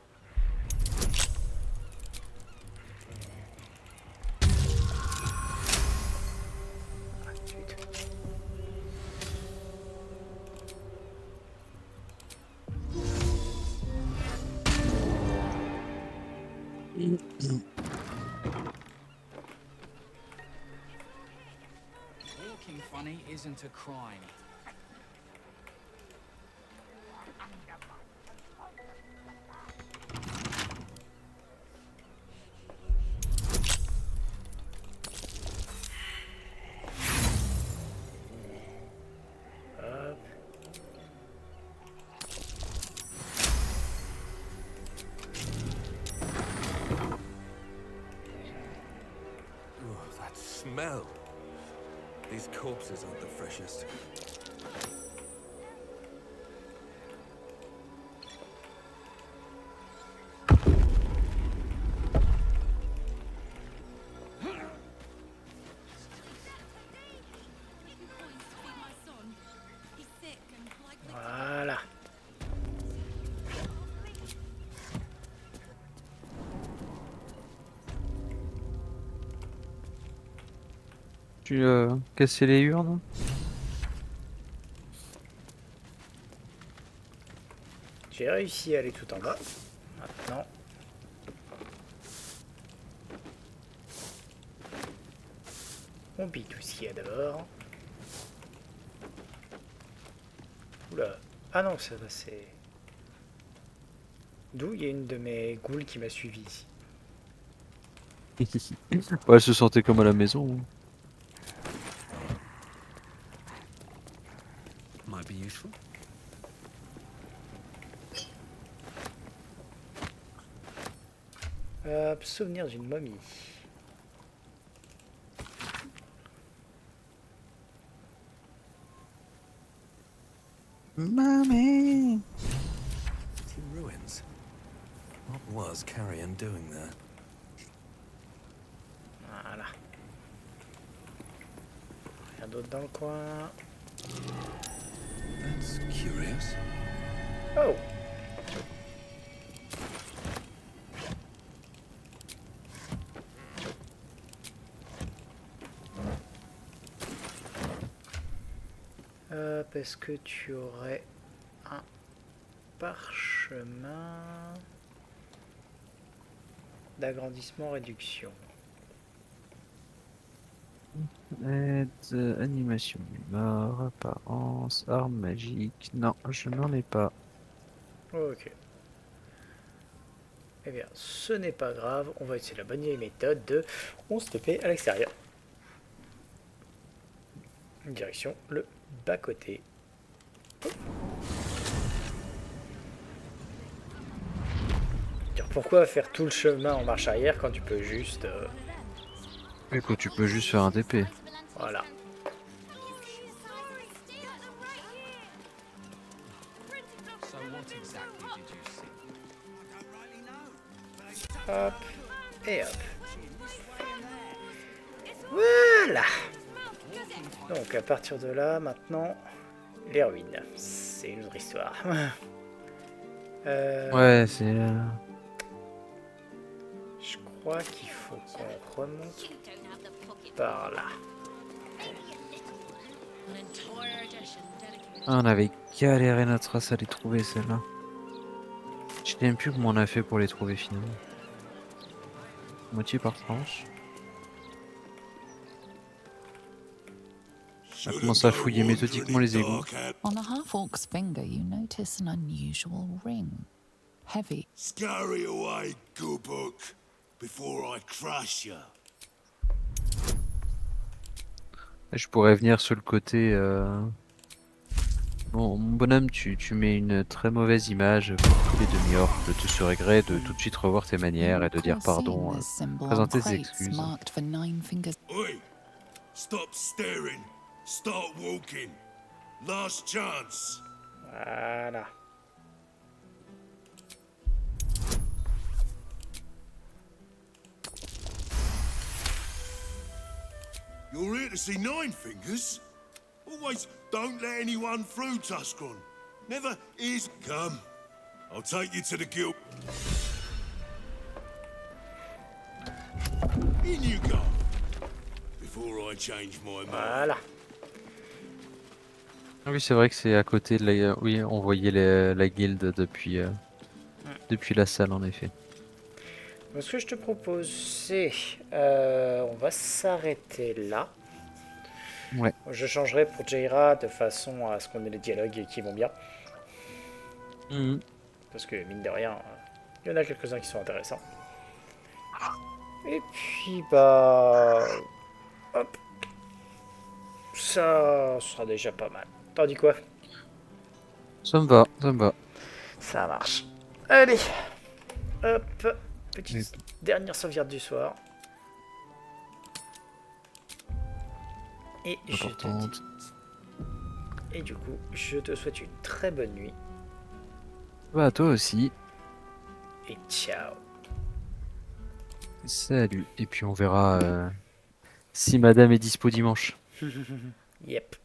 Walking funny isn't a crime. Hop. Oh, that smell. These corpses aren't the freshest. Voilà. Tu cassé les urnes? J'ai réussi à aller tout en bas. Maintenant. On pille tout ce qu'il y a d'abord. Oula. Ah non, ça va, c'est... D'où il y a une de mes ghouls qui m'a suivi ici. Ouais, elle se sentait comme à la maison. Might be useful. Souvenir d'une momie. Mommy. Ruins. What was Carrion doing there? Voilà. Rien d'autre dans le coin. Oh. Est-ce que tu aurais un parchemin d'agrandissement réduction? Aide, animation du mort, apparence, arme magique. Non, je n'en ai pas. Ok. Eh bien, ce n'est pas grave. On va essayer la bonne vieille méthode de 11 TP à l'extérieur. Direction le bas-côté. Pourquoi faire tout le chemin en marche arrière quand tu peux juste... Écoute, tu peux juste faire un TP. Voilà. So what exactly did you see? Hop. Et hop. Voilà. Donc à partir de là, maintenant, les ruines. C'est une autre histoire. Ouais, c'est... Je crois qu'il faut qu'on remonte par là. Ah, on avait galéré notre race à les trouver, celle-là. Je sais même plus comment on a fait pour les trouver finalement. Moitié par tranche. On a commencé à fouiller méthodiquement les égouts. On the half-orc's finger, you notice an unusual ring. Heavy. Scurry away, Goobuk, before I crush you. Je pourrais venir sur le côté... Bon, mon bonhomme, tu mets une très mauvaise image pour tous les demi-orques. Je te serais gré de tout de suite revoir tes manières et de dire pardon, présenter tes excuses. Oi, stop staring. Start walking. Last chance. Voilà. You're here to see Nine Fingers? Always don't let anyone through, Tuskron. Never is. Come. I'll take you to the guild. In you go. Before I change my mind. Voilà. Ah oui, c'est vrai que c'est à côté de la... Oui, on voyait la guilde depuis, depuis la salle, en effet. Donc, ce que je te propose, c'est... on va s'arrêter là. Ouais. Je changerai pour Jaira de façon à ce qu'on ait les dialogues qui vont bien. Parce que, mine de rien, il y en a quelques-uns qui sont intéressants. Et puis, bah... Hop. Ça sera déjà pas mal. T'en dis quoi? Ça me va, ça me va. Ça marche. Allez. Hop. Petite dernière sauvegarde du soir. Et je te dis... Et du coup, je te souhaite une très bonne nuit. Bah, toi aussi. Et ciao. Salut. Et puis on verra si madame est dispo dimanche. Yep.